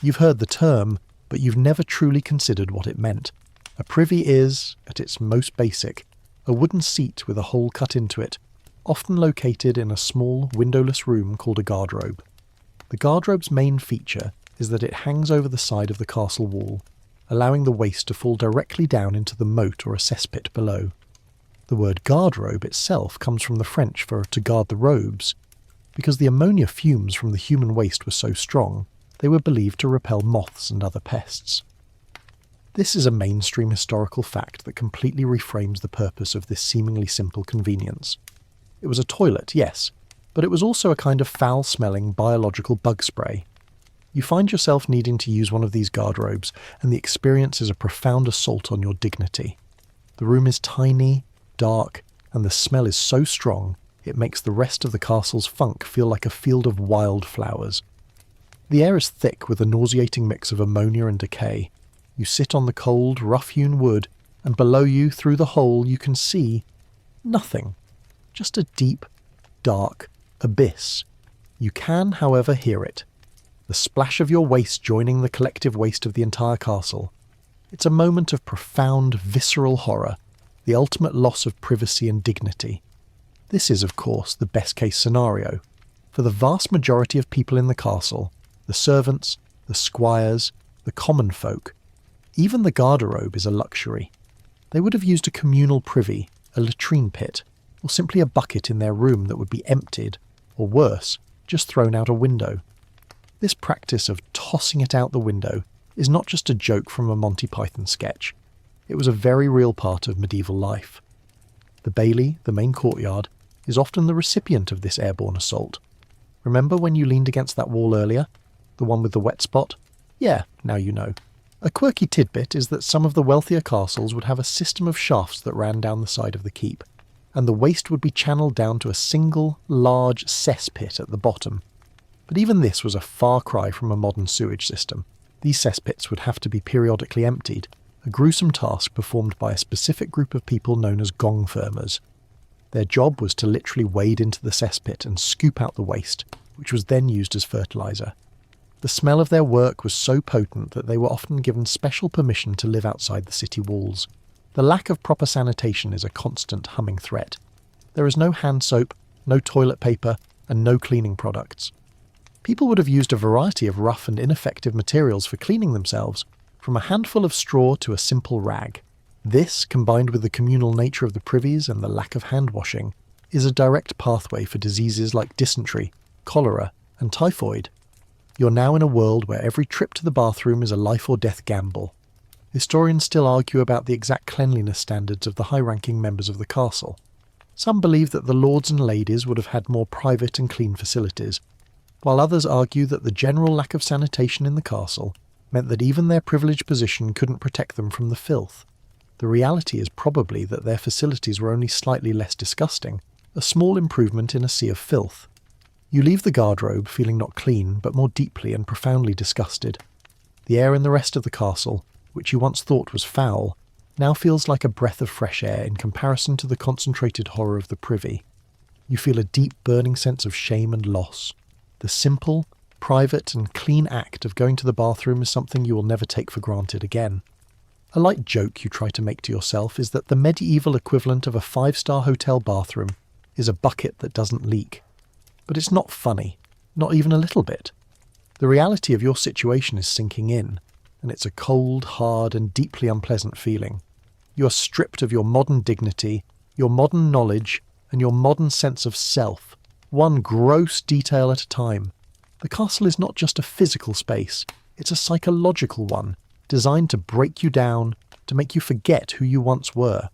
You've heard the term, but you've never truly considered what it meant. A privy is, at its most basic, a wooden seat with a hole cut into it, often located in a small, windowless room called a guardrobe. The guardrobe's main feature is that it hangs over the side of the castle wall, allowing the waste to fall directly down into the moat or a cesspit below. The word guardrobe itself comes from the French for to guard the robes. Because the ammonia fumes from the human waste were so strong, they were believed to repel moths and other pests. This is a mainstream historical fact that completely reframes the purpose of this seemingly simple convenience. It was a toilet, yes, but it was also a kind of foul-smelling biological bug spray. You find yourself needing to use one of these guardrobes, and the experience is a profound assault on your dignity. The room is tiny, dark, and the smell is so strong it makes the rest of the castle's funk feel like a field of wildflowers. The air is thick with a nauseating mix of ammonia and decay. You sit on the cold, rough-hewn wood, and below you, through the hole, you can see nothing. Just a deep, dark abyss. You can, however, hear it. The splash of your waste joining the collective waste of the entire castle. It's a moment of profound, visceral horror, the ultimate loss of privacy and dignity. This is, of course, the best-case scenario. For the vast majority of people in the castle, the servants, the squires, the common folk, even the garderobe is a luxury. They would have used a communal privy, a latrine pit, or simply a bucket in their room that would be emptied, or worse, just thrown out a window. This practice of tossing it out the window is not just a joke from a Monty Python sketch. It was a very real part of medieval life. The bailey, the main courtyard, is often the recipient of this airborne assault. Remember when you leaned against that wall earlier? The one with the wet spot? Yeah, now you know. A quirky tidbit is that some of the wealthier castles would have a system of shafts that ran down the side of the keep, and the waste would be channeled down to a single, large cesspit at the bottom. But even this was a far cry from a modern sewage system. These cesspits would have to be periodically emptied, a gruesome task performed by a specific group of people known as gong firmers. Their job was to literally wade into the cesspit and scoop out the waste, which was then used as fertiliser. The smell of their work was so potent that they were often given special permission to live outside the city walls. The lack of proper sanitation is a constant humming threat. There is no hand soap, no toilet paper, and no cleaning products. People would have used a variety of rough and ineffective materials for cleaning themselves, from a handful of straw to a simple rag. This, combined with the communal nature of the privies and the lack of hand washing, is a direct pathway for diseases like dysentery, cholera, and typhoid. You're now in a world where every trip to the bathroom is a life or death gamble. Historians still argue about the exact cleanliness standards of the high-ranking members of the castle. Some believe that the lords and ladies would have had more private and clean facilities, while others argue that the general lack of sanitation in the castle meant that even their privileged position couldn't protect them from the filth. The reality is probably that their facilities were only slightly less disgusting, a small improvement in a sea of filth. You leave the garderobe feeling not clean, but more deeply and profoundly disgusted. The air in the rest of the castle, which you once thought was foul, now feels like a breath of fresh air in comparison to the concentrated horror of the privy. You feel a deep burning sense of shame and loss. The simple, private and clean act of going to the bathroom is something you will never take for granted again. A light joke you try to make to yourself is that the medieval equivalent of a 5-star hotel bathroom is a bucket that doesn't leak. But it's not funny, not even a little bit. The reality of your situation is sinking in, and it's a cold, hard and deeply unpleasant feeling. You are stripped of your modern dignity, your modern knowledge, and your modern sense of self, one gross detail at a time. The castle is not just a physical space, it's a psychological one, designed to break you down, to make you forget who you once were.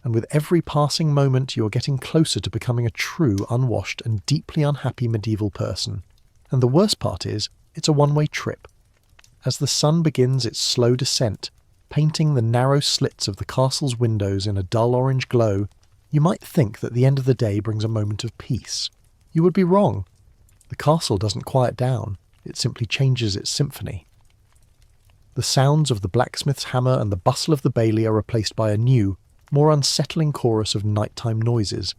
And with every passing moment you are getting closer to becoming a true, unwashed and deeply unhappy medieval person. And the worst part is, it's a one-way trip. As the sun begins its slow descent, painting the narrow slits of the castle's windows in a dull orange glow, you might think that the end of the day brings a moment of peace. You would be wrong. The castle doesn't quiet down, it simply changes its symphony. The sounds of the blacksmith's hammer and the bustle of the bailey are replaced by a new, more unsettling chorus of nighttime noises.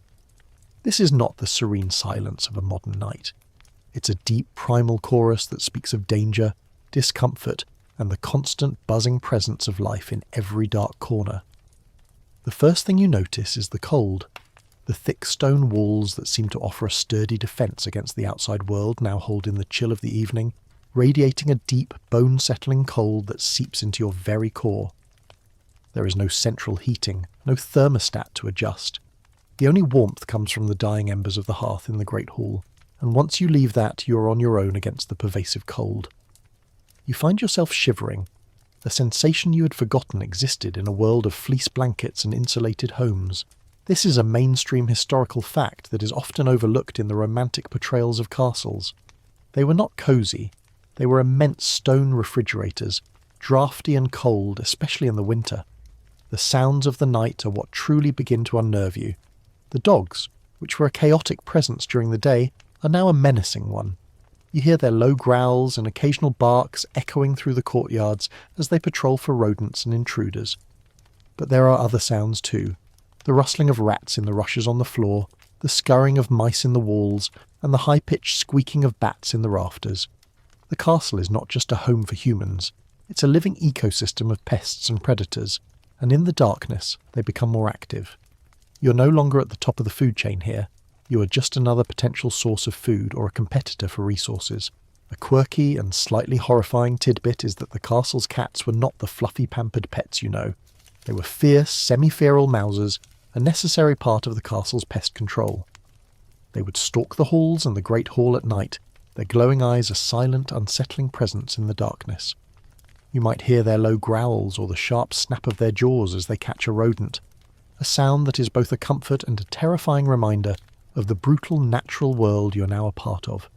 This is not the serene silence of a modern night. It's a deep primal chorus that speaks of danger, discomfort, and the constant buzzing presence of life in every dark corner. The first thing you notice is the cold. The thick stone walls that seem to offer a sturdy defence against the outside world now hold in the chill of the evening, radiating a deep, bone-settling cold that seeps into your very core. There is no central heating, no thermostat to adjust. The only warmth comes from the dying embers of the hearth in the great hall, and once you leave that, you are on your own against the pervasive cold. You find yourself shivering, a sensation you had forgotten existed in a world of fleece blankets and insulated homes. This is a mainstream historical fact that is often overlooked in the romantic portrayals of castles. They were not cosy. They were immense stone refrigerators, drafty and cold, especially in the winter. The sounds of the night are what truly begin to unnerve you. The dogs, which were a chaotic presence during the day, are now a menacing one. You hear their low growls and occasional barks echoing through the courtyards as they patrol for rodents and intruders. But there are other sounds too. The rustling of rats in the rushes on the floor, the scurrying of mice in the walls, and the high-pitched squeaking of bats in the rafters. The castle is not just a home for humans, It's a living ecosystem of pests and predators, and in the darkness, they become more active. You're no longer at the top of the food chain here. You are just another potential source of food or a competitor for resources. A quirky and slightly horrifying tidbit is that the castle's cats were not the fluffy pampered pets you know. They were fierce, semi-feral mousers, a necessary part of the castle's pest control. They would stalk the halls and the great hall at night, their glowing eyes a silent, unsettling presence in the darkness. You might hear their low growls or the sharp snap of their jaws as they catch a rodent, a sound that is both a comfort and a terrifying reminder of the brutal natural world you're now a part of.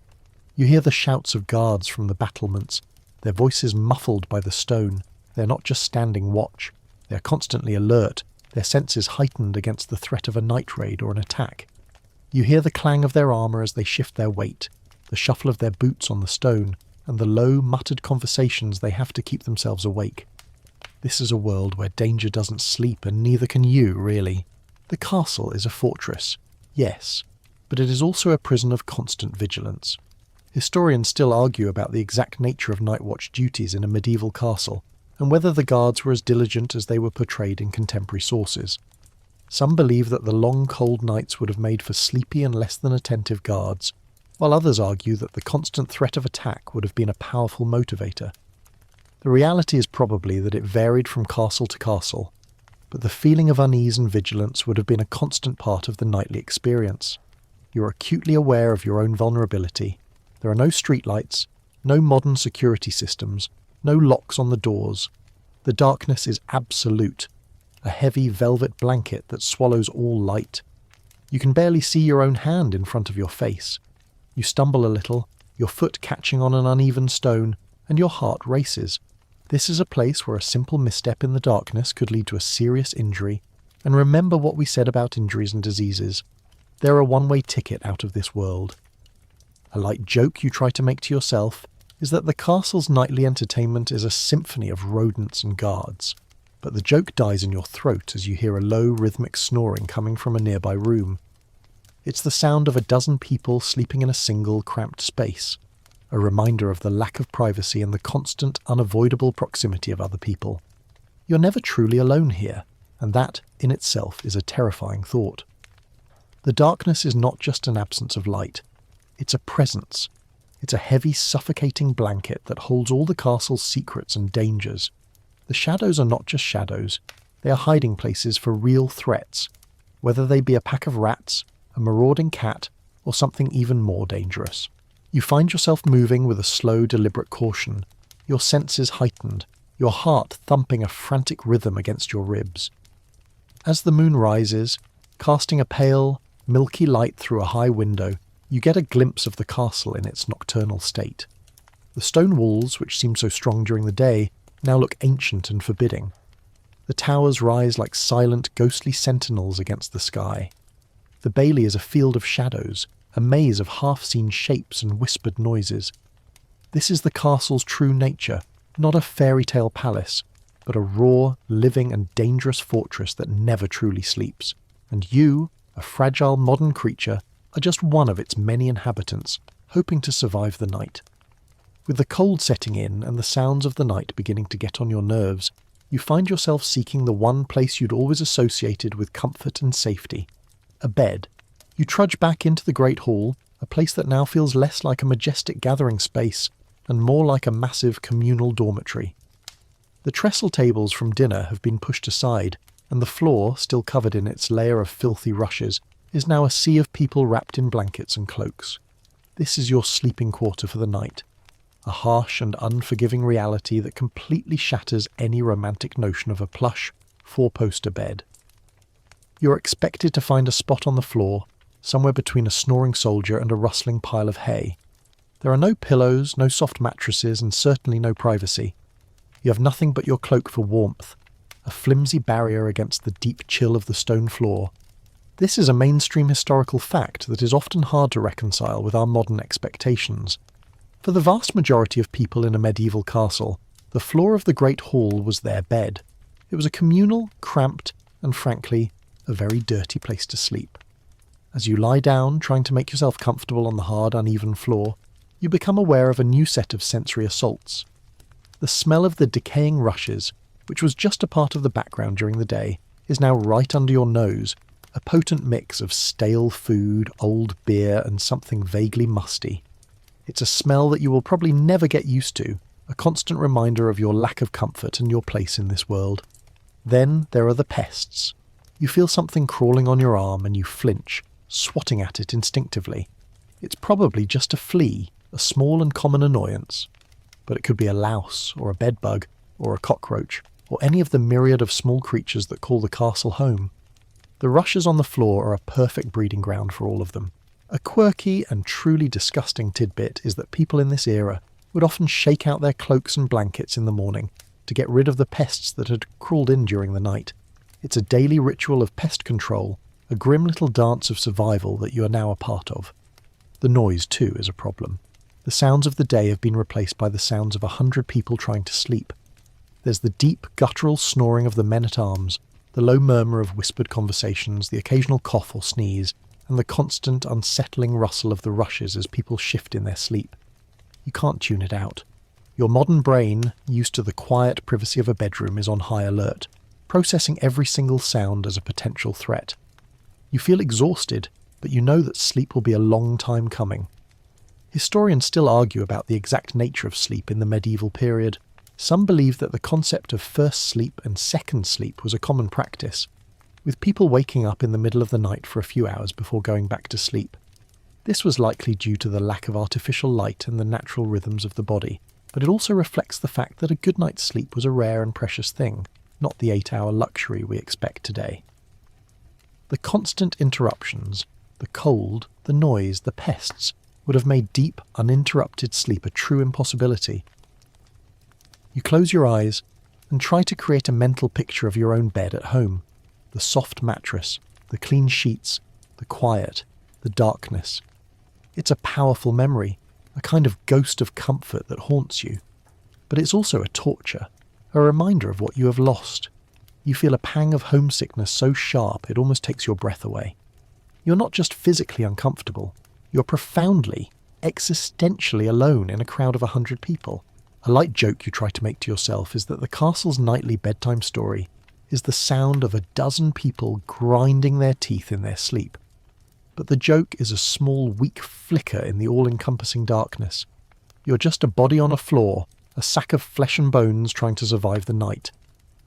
You hear the shouts of guards from the battlements, their voices muffled by the stone. They're not just standing watch, they're constantly alert, their senses heightened against the threat of a night raid or an attack. You hear the clang of their armour as they shift their weight, the shuffle of their boots on the stone, and the low, muttered conversations they have to keep themselves awake. This is a world where danger doesn't sleep, and neither can you, really. The castle is a fortress, yes, but it is also a prison of constant vigilance. Historians still argue about the exact nature of night watch duties in a medieval castle, and whether the guards were as diligent as they were portrayed in contemporary sources. Some believe that the long cold nights would have made for sleepy and less than attentive guards, while others argue that the constant threat of attack would have been a powerful motivator. The reality is probably that it varied from castle to castle, but the feeling of unease and vigilance would have been a constant part of the nightly experience. You're acutely aware of your own vulnerability. There are no streetlights, no modern security systems, no locks on the doors. The darkness is absolute, a heavy velvet blanket that swallows all light. You can barely see your own hand in front of your face. You stumble a little, your foot catching on an uneven stone, and your heart races. This is a place where a simple misstep in the darkness could lead to a serious injury, and remember what we said about injuries and diseases. They're a one-way ticket out of this world. A light joke you try to make to yourself is that the castle's nightly entertainment is a symphony of rodents and guards, but the joke dies in your throat as you hear a low rhythmic snoring coming from a nearby room. It's the sound of a dozen people sleeping in a single cramped space, a reminder of the lack of privacy and the constant, unavoidable proximity of other people. You're never truly alone here, and that, in itself, is a terrifying thought. The darkness is not just an absence of light. It's a presence. It's a heavy, suffocating blanket that holds all the castle's secrets and dangers. The shadows are not just shadows. They are hiding places for real threats, whether they be a pack of rats, a marauding cat, or something even more dangerous. You find yourself moving with a slow, deliberate caution, your senses heightened, your heart thumping a frantic rhythm against your ribs. As the moon rises, casting a pale, milky light through a high window, you get a glimpse of the castle in its nocturnal state. The stone walls, which seemed so strong during the day, now look ancient and forbidding. The towers rise like silent, ghostly sentinels against the sky. The bailey is a field of shadows, a maze of half-seen shapes and whispered noises. This is the castle's true nature, not a fairy tale palace, but a raw, living and dangerous fortress that never truly sleeps. And you, a fragile modern creature, are just one of its many inhabitants, hoping to survive the night. With the cold setting in and the sounds of the night beginning to get on your nerves, you find yourself seeking the one place you'd always associated with comfort and safety, a bed. You trudge back into the great hall, a place that now feels less like a majestic gathering space and more like a massive communal dormitory. The trestle tables from dinner have been pushed aside, and the floor, still covered in its layer of filthy rushes, is now a sea of people wrapped in blankets and cloaks. This is your sleeping quarter for the night, a harsh and unforgiving reality that completely shatters any romantic notion of a plush, four-poster bed. You're expected to find a spot on the floor, somewhere between a snoring soldier and a rustling pile of hay. There are no pillows, no soft mattresses, and certainly no privacy. You have nothing but your cloak for warmth, a flimsy barrier against the deep chill of the stone floor. This is a mainstream historical fact that is often hard to reconcile with our modern expectations. For the vast majority of people in a medieval castle, the floor of the great hall was their bed. It was a communal, cramped, and frankly, a very dirty place to sleep. As you lie down, trying to make yourself comfortable on the hard, uneven floor, you become aware of a new set of sensory assaults. The smell of the decaying rushes, which was just a part of the background during the day, is now right under your nose, a potent mix of stale food, old beer, and something vaguely musty. It's a smell that you will probably never get used to, a constant reminder of your lack of comfort and your place in this world. Then there are the pests. You feel something crawling on your arm and you flinch, swatting at it instinctively. It's probably just a flea, a small and common annoyance. But it could be a louse, or a bedbug, or a cockroach, or any of the myriad of small creatures that call the castle home. The rushes on the floor are a perfect breeding ground for all of them. A quirky and truly disgusting tidbit is that people in this era would often shake out their cloaks and blankets in the morning to get rid of the pests that had crawled in during the night. It's a daily ritual of pest control, a grim little dance of survival that you are now a part of. The noise, too, is a problem. The sounds of the day have been replaced by the sounds of 100 people trying to sleep. There's the deep, guttural snoring of the men-at-arms, the low murmur of whispered conversations, the occasional cough or sneeze, and the constant, unsettling rustle of the rushes as people shift in their sleep. You can't tune it out. Your modern brain, used to the quiet privacy of a bedroom, is on high alert, processing every single sound as a potential threat. You feel exhausted, but you know that sleep will be a long time coming. Historians still argue about the exact nature of sleep in the medieval period. Some believe that the concept of first sleep and second sleep was a common practice, with people waking up in the middle of the night for a few hours before going back to sleep. This was likely due to the lack of artificial light and the natural rhythms of the body, but it also reflects the fact that a good night's sleep was a rare and precious thing, not the 8-hour luxury we expect today. The constant interruptions, the cold, the noise, the pests, would have made deep, uninterrupted sleep a true impossibility. You close your eyes and try to create a mental picture of your own bed at home. The soft mattress, the clean sheets, the quiet, the darkness. It's a powerful memory, a kind of ghost of comfort that haunts you. But it's also a torture, a reminder of what you have lost. You feel a pang of homesickness so sharp it almost takes your breath away. You're not just physically uncomfortable, you're profoundly, existentially alone in a crowd of 100 people. A light joke you try to make to yourself is that the castle's nightly bedtime story is the sound of a dozen people grinding their teeth in their sleep. But the joke is a small, weak flicker in the all-encompassing darkness. You're just a body on a floor, a sack of flesh and bones trying to survive the night.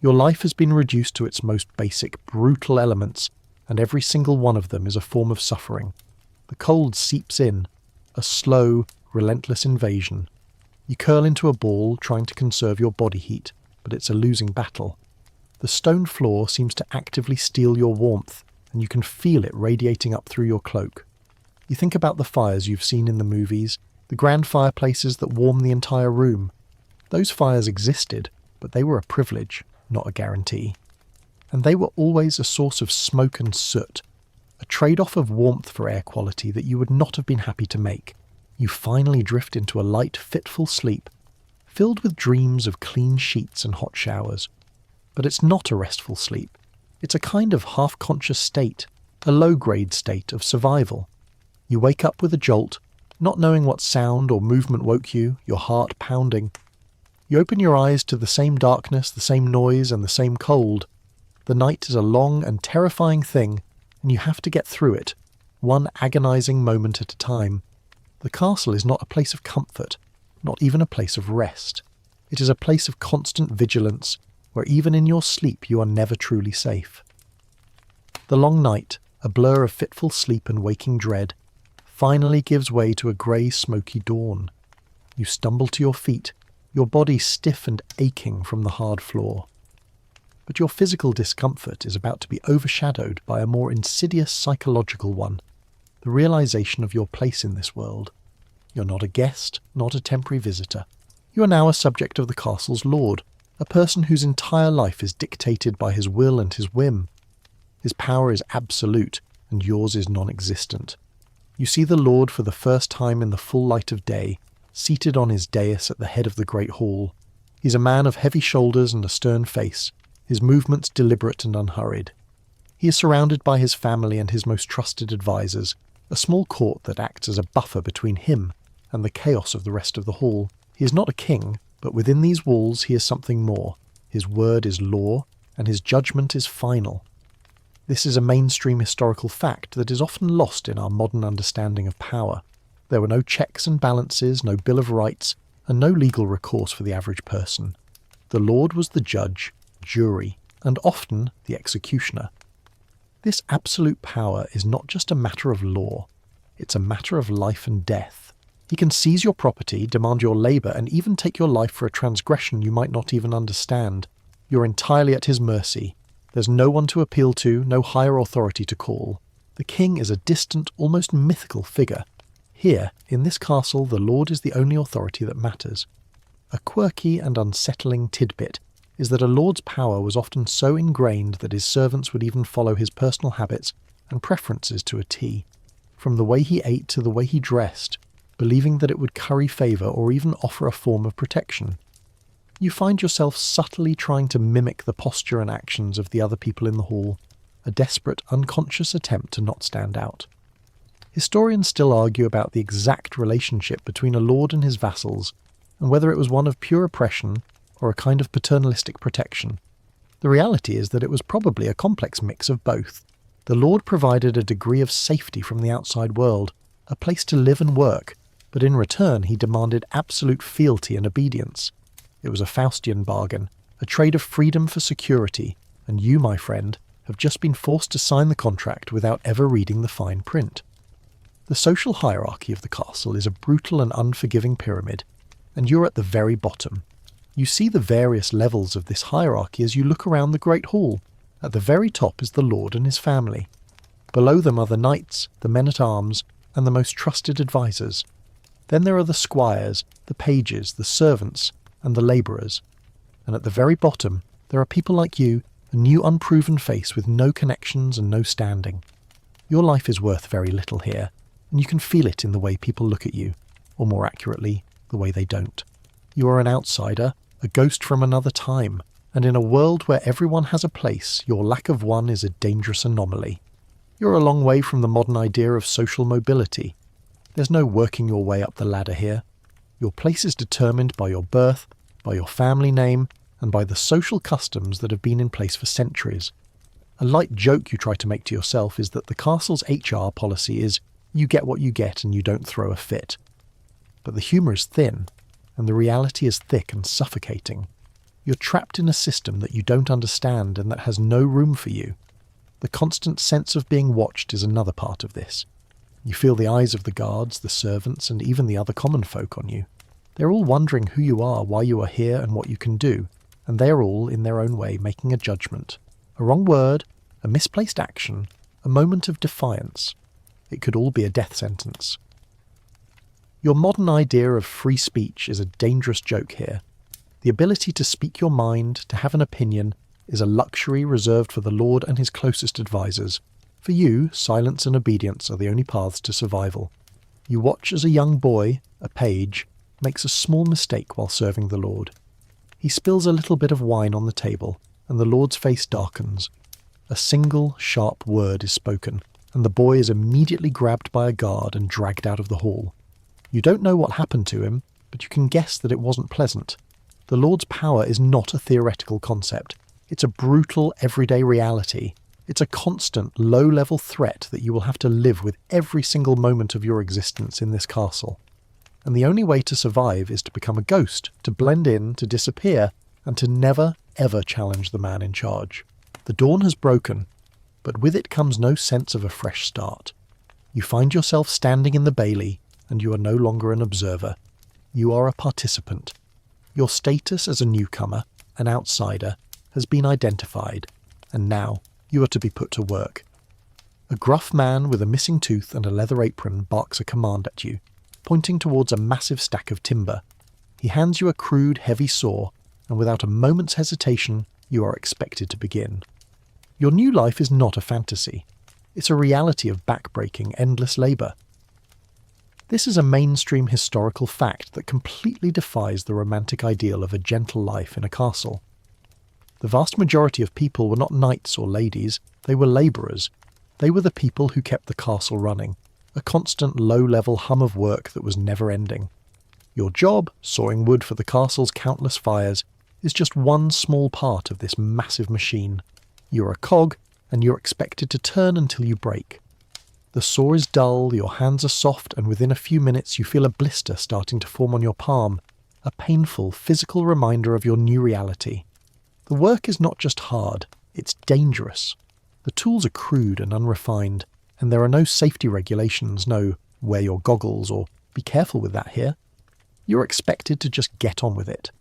Your life has been reduced to its most basic, brutal elements, and every single one of them is a form of suffering. The cold seeps in, a slow, relentless invasion. You curl into a ball, trying to conserve your body heat, but it's a losing battle. The stone floor seems to actively steal your warmth, and you can feel it radiating up through your cloak. You think about the fires you've seen in the movies, the grand fireplaces that warm the entire room. Those fires existed, but they were a privilege, not a guarantee. And they were always a source of smoke and soot, a trade-off of warmth for air quality that you would not have been happy to make. You finally drift into a light, fitful sleep, filled with dreams of clean sheets and hot showers. But it's not a restful sleep. It's a kind of half-conscious state, a low-grade state of survival. You wake up with a jolt, not knowing what sound or movement woke you, your heart pounding. You open your eyes to the same darkness, the same noise, and the same cold. The night is a long and terrifying thing, and you have to get through it, one agonizing moment at a time. The castle is not a place of comfort, not even a place of rest. It is a place of constant vigilance, where even in your sleep you are never truly safe. The long night, a blur of fitful sleep and waking dread, finally gives way to a grey, smoky dawn. You stumble to your feet, your body stiff and aching from the hard floor. But your physical discomfort is about to be overshadowed by a more insidious psychological one, the realization of your place in this world. You're not a guest, not a temporary visitor. You are now a subject of the castle's lord, a person whose entire life is dictated by his will and his whim. His power is absolute, and yours is non-existent. You see the lord for the first time in the full light of day, seated on his dais at the head of the great hall. He's a man of heavy shoulders and a stern face, his movements deliberate and unhurried. He is surrounded by his family and his most trusted advisors, a small court that acts as a buffer between him and the chaos of the rest of the hall. He is not a king, But within these walls he is something more. His word is law, and his judgment is final. This is a mainstream historical fact that is often lost in our modern understanding of power. There were no checks and balances, no Bill of Rights, and no legal recourse for the average person. The Lord was the judge, jury, and often the executioner. This absolute power is not just a matter of law, it's a matter of life and death. He can seize your property, demand your labour, and even take your life for a transgression you might not even understand. You're entirely at his mercy. There's no one to appeal to, no higher authority to call. The king is a distant, almost mythical figure. Here, in this castle, the Lord is the only authority that matters. A quirky and unsettling tidbit is that a lord's power was often so ingrained that his servants would even follow his personal habits and preferences to a T, from the way he ate to the way he dressed, believing that it would curry favour or even offer a form of protection. You find yourself subtly trying to mimic the posture and actions of the other people in the hall, a desperate, unconscious attempt to not stand out. Historians still argue about the exact relationship between a lord and his vassals, and whether it was one of pure oppression or a kind of paternalistic protection. The reality is that it was probably a complex mix of both. The lord provided a degree of safety from the outside world, a place to live and work, but in return he demanded absolute fealty and obedience. It was a Faustian bargain, a trade of freedom for security, and you, my friend, have just been forced to sign the contract without ever reading the fine print. The social hierarchy of the castle is a brutal and unforgiving pyramid, and you're at the very bottom. You see the various levels of this hierarchy as you look around the Great Hall. At the very top is the lord and his family. Below them are the knights, the men-at-arms, and the most trusted advisors. Then there are the squires, the pages, the servants, and the labourers. And at the very bottom, there are people like you, a new unproven face with no connections and no standing. Your life is worth very little here, and you can feel it in the way people look at you, or more accurately, the way they don't. You are an outsider, a ghost from another time, and in a world where everyone has a place, your lack of one is a dangerous anomaly. You're a long way from the modern idea of social mobility. There's no working your way up the ladder here. Your place is determined by your birth, by your family name, and by the social customs that have been in place for centuries. A light joke you try to make to yourself is that the castle's HR policy is, you get what you get and you don't throw a fit. But the humour is thin, and the reality is thick and suffocating. You're trapped in a system that you don't understand and that has no room for you. The constant sense of being watched is another part of this. You feel the eyes of the guards, the servants, and even the other common folk on you. They're all wondering who you are, why you are here, and what you can do, and they are all, in their own way, making a judgment. A wrong word, a misplaced action, a moment of defiance. It could all be a death sentence. Your modern idea of free speech is a dangerous joke here. The ability to speak your mind, to have an opinion, is a luxury reserved for the Lord and his closest advisors. For you, silence and obedience are the only paths to survival. You watch as a young boy, a page, makes a small mistake while serving the Lord. He spills a little bit of wine on the table, and the Lord's face darkens. A single, sharp word is spoken, and the boy is immediately grabbed by a guard and dragged out of the hall. You don't know what happened to him, but you can guess that it wasn't pleasant. The Lord's power is not a theoretical concept. It's a brutal, everyday reality. It's a constant, low-level threat that you will have to live with every single moment of your existence in this castle. And the only way to survive is to become a ghost, to blend in, to disappear, and to never, ever challenge the man in charge. The dawn has broken, but with it comes no sense of a fresh start. You find yourself standing in the bailey, and you are no longer an observer. You are a participant. Your status as a newcomer, an outsider, has been identified, and now you are to be put to work. A gruff man with a missing tooth and a leather apron barks a command at you, pointing towards a massive stack of timber. He hands you a crude, heavy saw, and without a moment's hesitation, you are expected to begin. Your new life is not a fantasy. It's a reality of back-breaking, endless labour. This is a mainstream historical fact that completely defies the romantic ideal of a gentle life in a castle. The vast majority of people were not knights or ladies, they were labourers. They were the people who kept the castle running, a constant low-level hum of work that was never ending. Your job, sawing wood for the castle's countless fires, is just one small part of this massive machine. You're a cog, and you're expected to turn until you break. The saw is dull, your hands are soft, and within a few minutes you feel a blister starting to form on your palm, a painful physical reminder of your new reality. The work is not just hard, it's dangerous. The tools are crude and unrefined, and there are no safety regulations, no wear your goggles or be careful with that here. You're expected to just get on with it.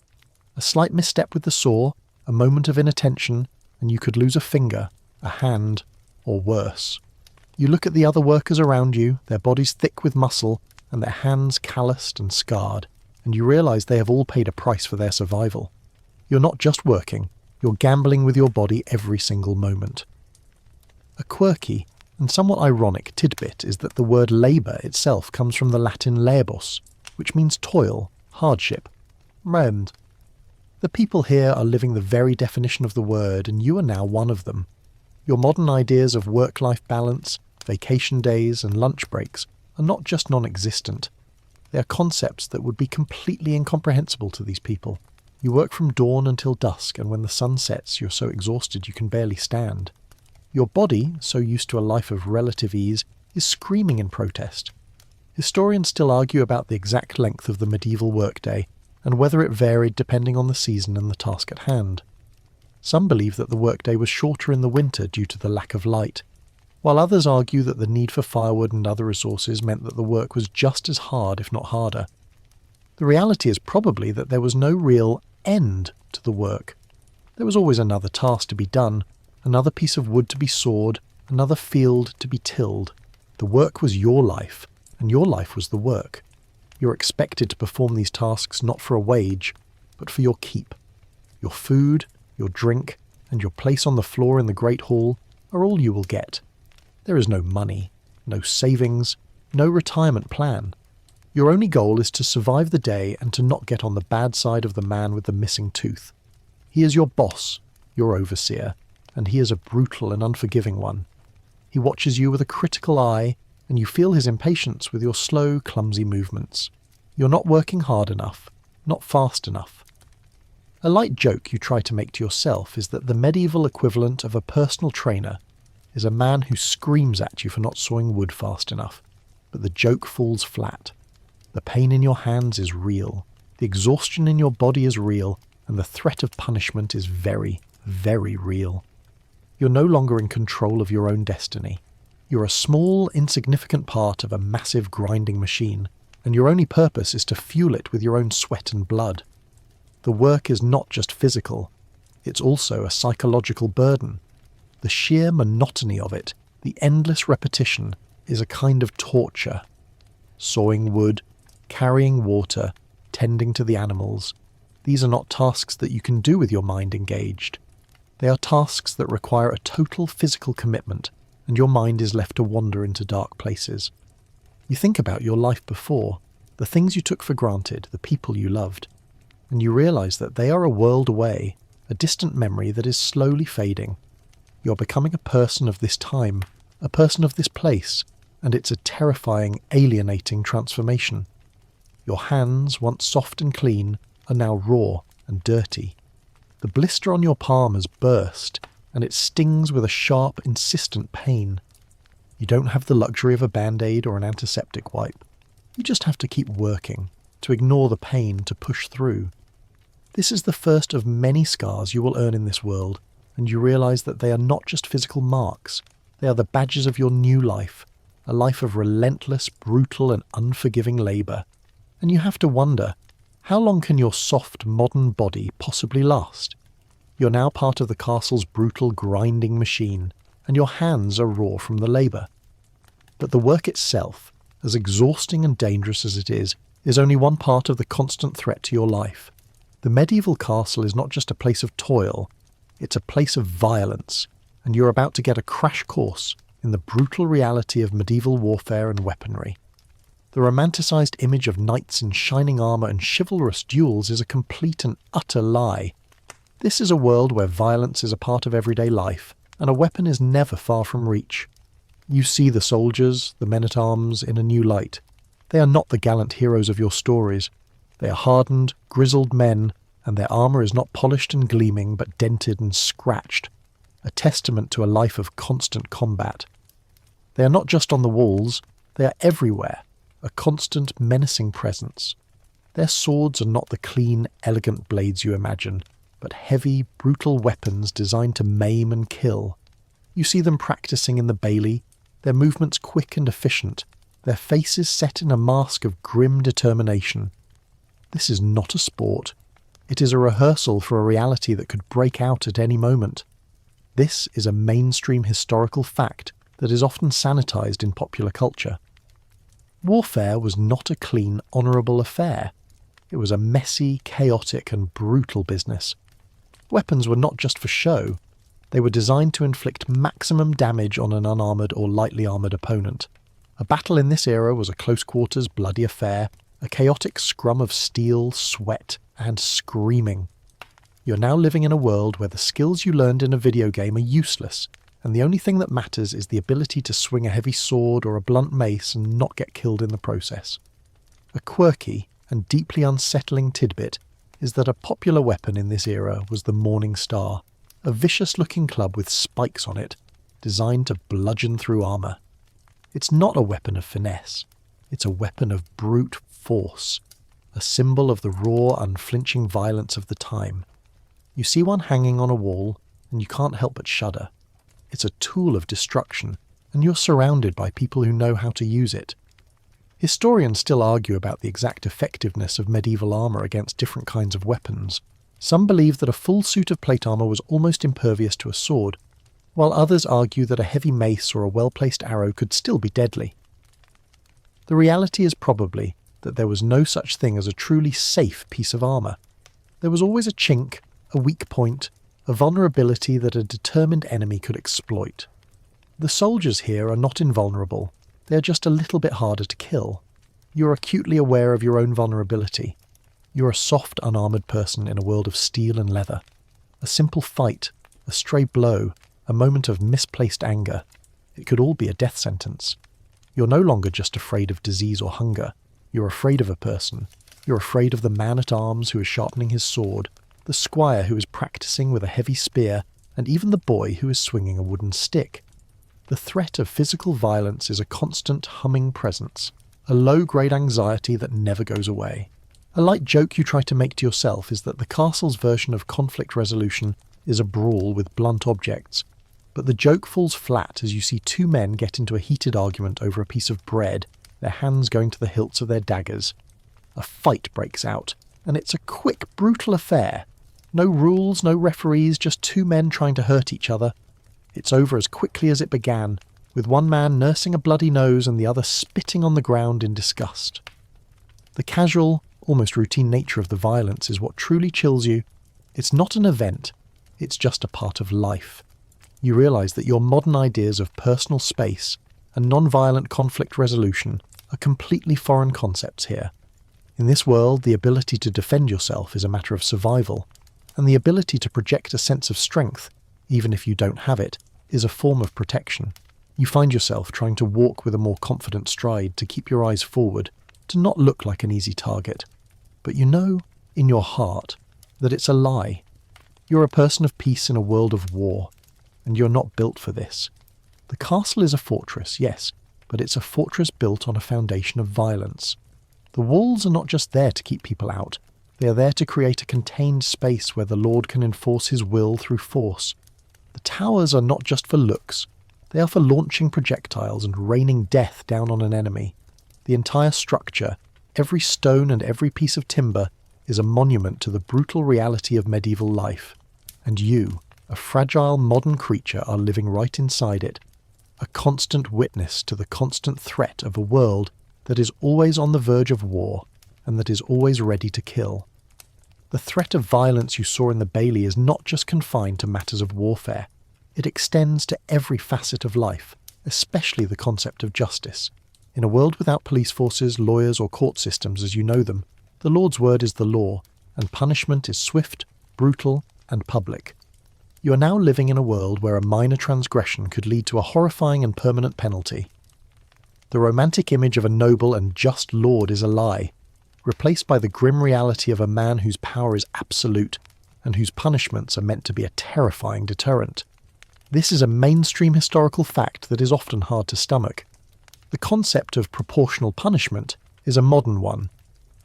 A slight misstep with the saw, a moment of inattention, and you could lose a finger, a hand, or worse. You look at the other workers around you, their bodies thick with muscle, and their hands calloused and scarred, and you realise they have all paid a price for their survival. You're not just working, you're gambling with your body every single moment. A quirky and somewhat ironic tidbit is that the word labour itself comes from the Latin laebus, which means toil, hardship, rend. The people here are living the very definition of the word, and you are now one of them. Your modern ideas of work-life balance, vacation days and lunch breaks are not just non-existent. They are concepts that would be completely incomprehensible to these people. You work from dawn until dusk, and when the sun sets you're so exhausted you can barely stand. Your body, so used to a life of relative ease, is screaming in protest. Historians still argue about the exact length of the medieval workday, and whether it varied depending on the season and the task at hand. Some believe that the workday was shorter in the winter due to the lack of light, while others argue that the need for firewood and other resources meant that the work was just as hard, if not harder. The reality is probably that there was no real end to the work. There was always another task to be done, another piece of wood to be sawed, another field to be tilled. The work was your life, and your life was the work. You're expected to perform these tasks not for a wage, but for your keep. Your food, your drink, and your place on the floor in the Great Hall are all you will get. There is no money, no savings, no retirement plan. Your only goal is to survive the day and to not get on the bad side of the man with the missing tooth. He is your boss, your overseer, and he is a brutal and unforgiving one. He watches you with a critical eye, and you feel his impatience with your slow, clumsy movements. You're not working hard enough, not fast enough. A light joke you try to make to yourself is that the medieval equivalent of a personal trainer is a man who screams at you for not sawing wood fast enough. But the joke falls flat. The pain in your hands is real, the exhaustion in your body is real, and the threat of punishment is very, very real. You're no longer in control of your own destiny. You're a small, insignificant part of a massive grinding machine, and your only purpose is to fuel it with your own sweat and blood. The work is not just physical, it's also a psychological burden. The sheer monotony of it, the endless repetition, is a kind of torture. Sawing wood, carrying water, tending to the animals, these are not tasks that you can do with your mind engaged. They are tasks that require a total physical commitment, and your mind is left to wander into dark places. You think about your life before, the things you took for granted, the people you loved, and you realise that they are a world away, a distant memory that is slowly fading. You're becoming a person of this time, a person of this place, and it's a terrifying, alienating transformation. Your hands, once soft and clean, are now raw and dirty. The blister on your palm has burst, and it stings with a sharp, insistent pain. You don't have the luxury of a band-aid or an antiseptic wipe. You just have to keep working, to ignore the pain, to push through. This is the first of many scars you will earn in this world, and you realise that they are not just physical marks, they are the badges of your new life, a life of relentless, brutal and unforgiving labour. And you have to wonder, how long can your soft, modern body possibly last? You're now part of the castle's brutal, grinding machine, and your hands are raw from the labour. But the work itself, as exhausting and dangerous as it is only one part of the constant threat to your life. The medieval castle is not just a place of toil, it's a place of violence, and you're about to get a crash course in the brutal reality of medieval warfare and weaponry. The romanticised image of knights in shining armour and chivalrous duels is a complete and utter lie. This is a world where violence is a part of everyday life, and a weapon is never far from reach. You see the soldiers, the men-at-arms, in a new light. They are not the gallant heroes of your stories. They are hardened, grizzled men, and their armour is not polished and gleaming, but dented and scratched, a testament to a life of constant combat. They are not just on the walls, they are everywhere, a constant menacing presence. Their swords are not the clean, elegant blades you imagine, but heavy, brutal weapons designed to maim and kill. You see them practicing in the bailey, their movements quick and efficient, their faces set in a mask of grim determination. This is not a sport. It is a rehearsal for a reality that could break out at any moment. This is a mainstream historical fact that is often sanitized in popular culture. Warfare was not a clean, honourable affair. It was a messy, chaotic and brutal business. Weapons were not just for show. They were designed to inflict maximum damage on an unarmoured or lightly armoured opponent. A battle in this era was a close-quarters, bloody affair, a chaotic scrum of steel, sweat, and screaming. You're now living in a world where the skills you learned in a video game are useless, and the only thing that matters is the ability to swing a heavy sword or a blunt mace and not get killed in the process. A quirky and deeply unsettling tidbit is that a popular weapon in this era was the Morning Star, a vicious-looking club with spikes on it, designed to bludgeon through armour. It's not a weapon of finesse, it's a weapon of brute force, a symbol of the raw, unflinching violence of the time. You see one hanging on a wall, and you can't help but shudder. It's a tool of destruction, and you're surrounded by people who know how to use it. Historians still argue about the exact effectiveness of medieval armour against different kinds of weapons. Some believe that a full suit of plate armour was almost impervious to a sword, while others argue that a heavy mace or a well-placed arrow could still be deadly. The reality is probably that there was no such thing as a truly safe piece of armour. There was always a chink, a weak point, a vulnerability that a determined enemy could exploit. The soldiers here are not invulnerable, they are just a little bit harder to kill. You're acutely aware of your own vulnerability. You're a soft, unarmoured person in a world of steel and leather. A simple fight, a stray blow, a moment of misplaced anger. It could all be a death sentence. You're no longer just afraid of disease or hunger. You're afraid of a person. You're afraid of the man-at-arms who is sharpening his sword, the squire who is practicing with a heavy spear, and even the boy who is swinging a wooden stick. The threat of physical violence is a constant humming presence, a low-grade anxiety that never goes away. A light joke you try to make to yourself is that the castle's version of conflict resolution is a brawl with blunt objects, but the joke falls flat as you see two men get into a heated argument over a piece of bread, their hands going to the hilts of their daggers. A fight breaks out, and it's a quick, brutal affair. No rules, no referees, just two men trying to hurt each other. It's over as quickly as it began, with one man nursing a bloody nose and the other spitting on the ground in disgust. The casual, almost routine nature of the violence is what truly chills you. It's not an event, it's just a part of life. You realise that your modern ideas of personal space and non-violent conflict resolution are completely foreign concepts here. In this world, the ability to defend yourself is a matter of survival, and the ability to project a sense of strength, even if you don't have it, is a form of protection. You find yourself trying to walk with a more confident stride, to keep your eyes forward, to not look like an easy target. But you know, in your heart, that it's a lie. You're a person of peace in a world of war, and you're not built for this. The castle is a fortress, yes, but it's a fortress built on a foundation of violence. The walls are not just there to keep people out, they are there to create a contained space where the Lord can enforce his will through force. The towers are not just for looks, they are for launching projectiles and raining death down on an enemy. The entire structure, every stone and every piece of timber, is a monument to the brutal reality of medieval life. And you, a fragile modern creature, are living right inside it, a constant witness to the constant threat of a world that is always on the verge of war and that is always ready to kill. The threat of violence you saw in the Bailey is not just confined to matters of warfare. It extends to every facet of life, especially the concept of justice. In a world without police forces, lawyers or court systems as you know them, the Lord's word is the law, and punishment is swift, brutal, and public. You are now living in a world where a minor transgression could lead to a horrifying and permanent penalty. The romantic image of a noble and just lord is a lie. replaced by the grim reality of a man whose power is absolute and whose punishments are meant to be a terrifying deterrent. This is a mainstream historical fact that is often hard to stomach. The concept of proportional punishment is a modern one.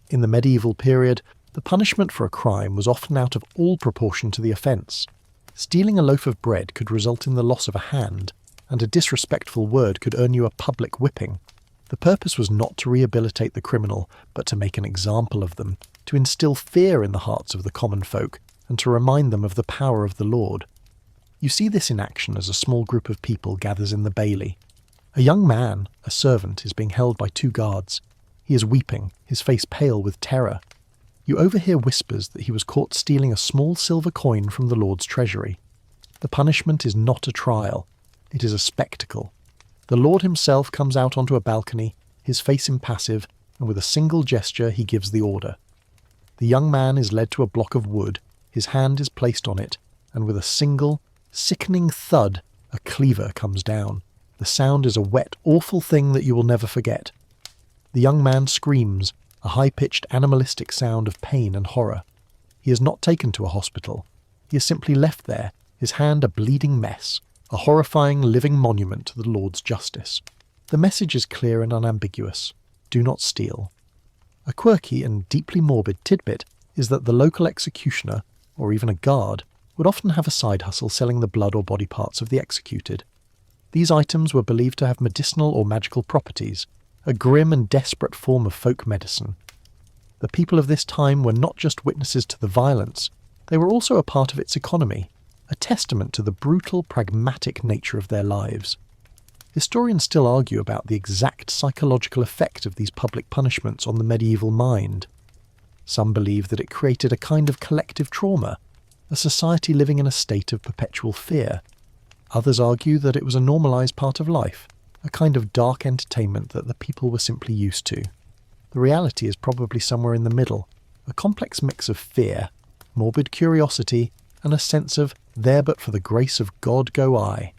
In the medieval period, the punishment for a crime was often out of all proportion to the offence. Stealing a loaf of bread could result in the loss of a hand, and a disrespectful word could earn you a public whipping. The purpose was not to rehabilitate the criminal, but to make an example of them, to instill fear in the hearts of the common folk, and to remind them of the power of the Lord. You see this in action as a small group of people gathers in the bailey. A young man, a servant, is being held by 2 guards. He is weeping, his face pale with terror. You overhear whispers that he was caught stealing a small silver coin from the Lord's treasury. The punishment is not a trial, it is a spectacle. The Lord himself comes out onto a balcony, his face impassive, and with a single gesture he gives the order. The young man is led to a block of wood, his hand is placed on it, and with a single, sickening thud, a cleaver comes down. The sound is a wet, awful thing that you will never forget. The young man screams, a high-pitched animalistic sound of pain and horror. He is not taken to a hospital. He is simply left there, his hand a bleeding mess, a horrifying living monument to the Lord's justice. The message is clear and unambiguous. Do not steal. A quirky and deeply morbid tidbit is that the local executioner, or even a guard, would often have a side hustle selling the blood or body parts of the executed. These items were believed to have medicinal or magical properties, a grim and desperate form of folk medicine. The people of this time were not just witnesses to the violence, they were also a part of its economy, a testament to the brutal, pragmatic nature of their lives. Historians still argue about the exact psychological effect of these public punishments on the medieval mind. Some believe that it created a kind of collective trauma, a society living in a state of perpetual fear. Others argue that it was a normalised part of life, a kind of dark entertainment that the people were simply used to. The reality is probably somewhere in the middle, a complex mix of fear, morbid curiosity, and a sense of, there but for the grace of God go I.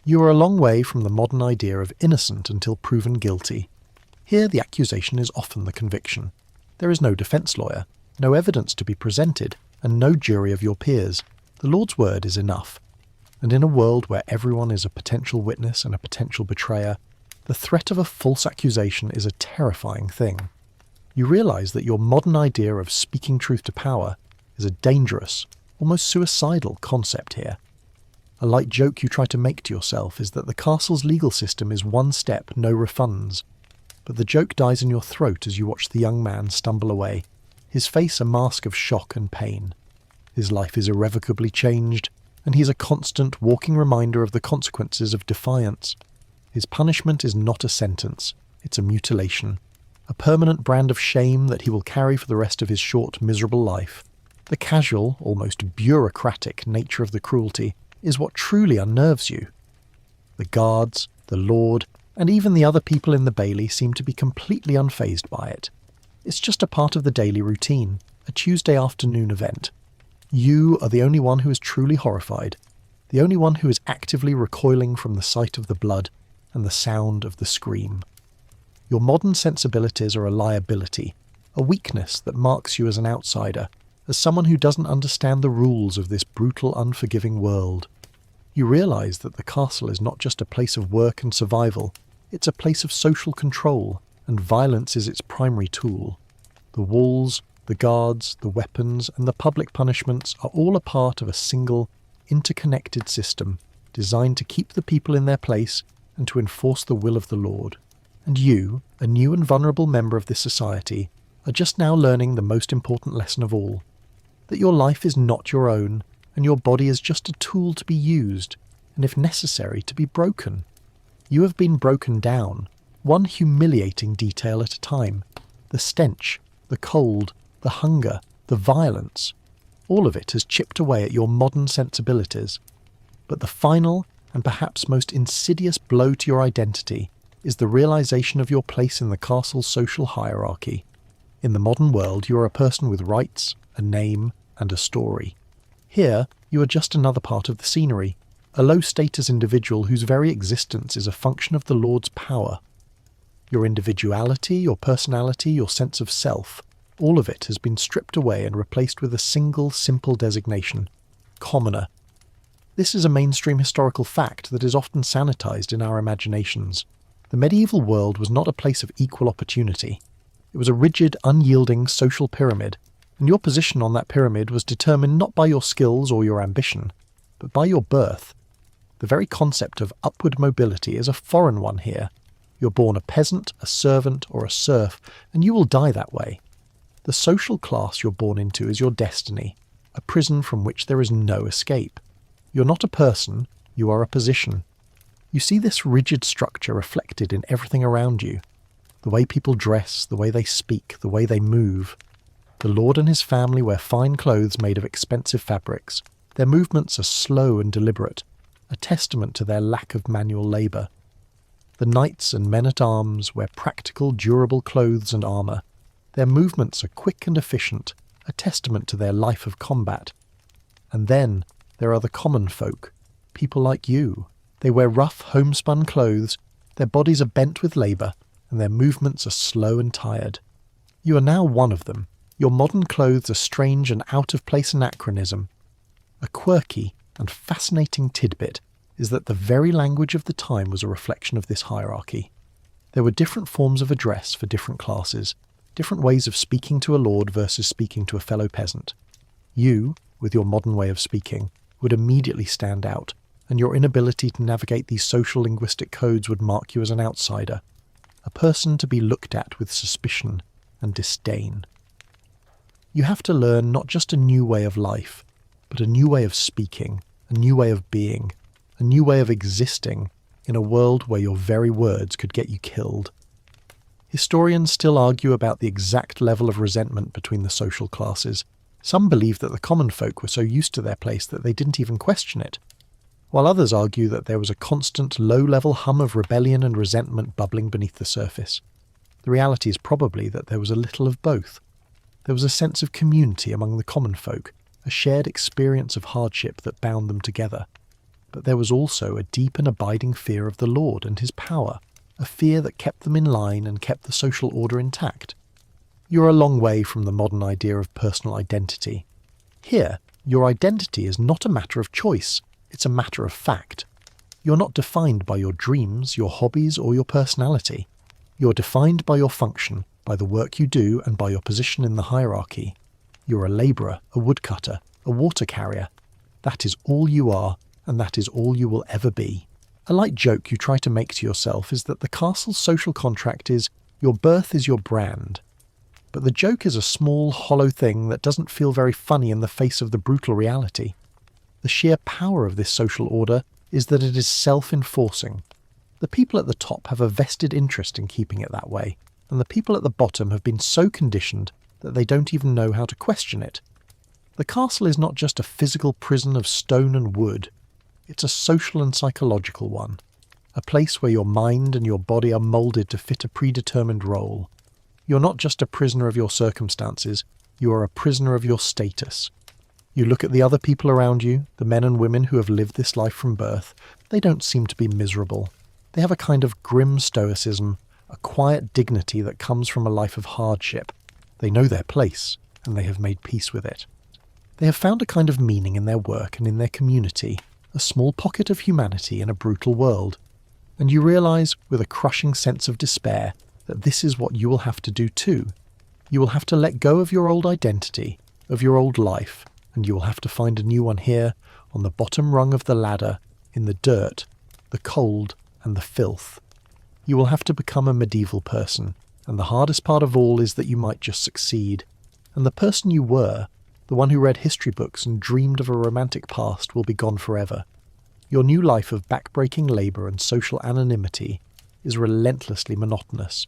You are a long way from the modern idea of innocent until proven guilty. Here the accusation is often the conviction. There is no defence lawyer, no evidence to be presented, and no jury of your peers. The Lord's word is enough. And in a world where everyone is a potential witness and a potential betrayer, the threat of a false accusation is a terrifying thing. You realise that your modern idea of speaking truth to power is a dangerous, almost suicidal concept here. A light joke you try to make to yourself is that the castle's legal system is one step, no refunds. But the joke dies in your throat as you watch the young man stumble away, his face a mask of shock and pain. His life is irrevocably changed, and he is a constant walking reminder of the consequences of defiance. His punishment is not a sentence, it's a mutilation, a permanent brand of shame that he will carry for the rest of his short, miserable life. The casual, almost bureaucratic nature of the cruelty is what truly unnerves you. The guards, the Lord, and even the other people in the bailey seem to be completely unfazed by it. It's just a part of the daily routine, a Tuesday afternoon event. You are the only one who is truly horrified, the only one who is actively recoiling from the sight of the blood and the sound of the scream. Your modern sensibilities are a liability, a weakness that marks you as an outsider, as someone who doesn't understand the rules of this brutal, unforgiving world. You realise that the castle is not just a place of work and survival, it's a place of social control, and violence is its primary tool. The walls, the guards, the weapons, and the public punishments are all a part of a single, interconnected system designed to keep the people in their place and to enforce the will of the Lord. And you, a new and vulnerable member of this society, are just now learning the most important lesson of all, that your life is not your own, and your body is just a tool to be used, and if necessary, to be broken. You have been broken down, one humiliating detail at a time. The stench, the cold, the hunger, the violence, all of it has chipped away at your modern sensibilities. But the final, and perhaps most insidious blow to your identity is the realisation of your place in the castle's social hierarchy. In the modern world, you are a person with rights, a name, and a story. Here, you are just another part of the scenery, a low-status individual whose very existence is a function of the Lord's power. Your individuality, your personality, your sense of self, all of it has been stripped away and replaced with a single simple designation: commoner. This is a mainstream historical fact that is often sanitized in our imaginations. The medieval world was not a place of equal opportunity. It was a rigid, unyielding social pyramid, and your position on that pyramid was determined not by your skills or your ambition, but by your birth. The very concept of upward mobility is a foreign one here. You're born a peasant, a servant, or a serf, and you will die that way. The social class you're born into is your destiny, a prison from which there is no escape. You're not a person, you are a position. You see this rigid structure reflected in everything around you. The way people dress, the way they speak, the way they move. The lord and his family wear fine clothes made of expensive fabrics. Their movements are slow and deliberate, a testament to their lack of manual labour. The knights and men-at-arms wear practical, durable clothes and armour. Their movements are quick and efficient, a testament to their life of combat. And then there are the common folk, people like you. They wear rough, homespun clothes, their bodies are bent with labour, and their movements are slow and tired. You are now one of them. Your modern clothes are strange and out-of-place anachronism. A quirky and fascinating tidbit is that the very language of the time was a reflection of this hierarchy. There were different forms of address for different classes, different ways of speaking to a lord versus speaking to a fellow peasant. You, with your modern way of speaking, would immediately stand out, and your inability to navigate these social linguistic codes would mark you as an outsider, a person to be looked at with suspicion and disdain. You have to learn not just a new way of life, but a new way of speaking, a new way of being, a new way of existing in a world where your very words could get you killed. Historians still argue about the exact level of resentment between the social classes. Some believe that the common folk were so used to their place that they didn't even question it, while others argue that there was a constant low-level hum of rebellion and resentment bubbling beneath the surface. The reality is probably that there was a little of both. There was a sense of community among the common folk, a shared experience of hardship that bound them together. But there was also a deep and abiding fear of the Lord and his power, a fear that kept them in line and kept the social order intact. You're a long way from the modern idea of personal identity. Here, your identity is not a matter of choice, it's a matter of fact. You're not defined by your dreams, your hobbies, or your personality. You're defined by your function, by the work you do, and by your position in the hierarchy. You're a labourer, a woodcutter, a water carrier. That is all you are, and that is all you will ever be. A light joke you try to make to yourself is that the castle's social contract is your birth is your brand. But the joke is a small, hollow thing that doesn't feel very funny in the face of the brutal reality. The sheer power of this social order is that it is self-enforcing. The people at the top have a vested interest in keeping it that way, and the people at the bottom have been so conditioned that they don't even know how to question it. The castle is not just a physical prison of stone and wood. It's a social and psychological one, a place where your mind and your body are moulded to fit a predetermined role. You're not just a prisoner of your circumstances, you are a prisoner of your status. You look at the other people around you, the men and women who have lived this life from birth, they don't seem to be miserable. They have a kind of grim stoicism, a quiet dignity that comes from a life of hardship. They know their place, and they have made peace with it. They have found a kind of meaning in their work and in their community, a small pocket of humanity in a brutal world. And you realise, with a crushing sense of despair, that this is what you will have to do too. You will have to let go of your old identity, of your old life, and you will have to find a new one here, on the bottom rung of the ladder, in the dirt, the cold, and the filth. You will have to become a medieval person, and the hardest part of all is that you might just succeed. And the person you were, the one who read history books and dreamed of a romantic past, will be gone forever. Your new life of back-breaking labour and social anonymity is relentlessly monotonous,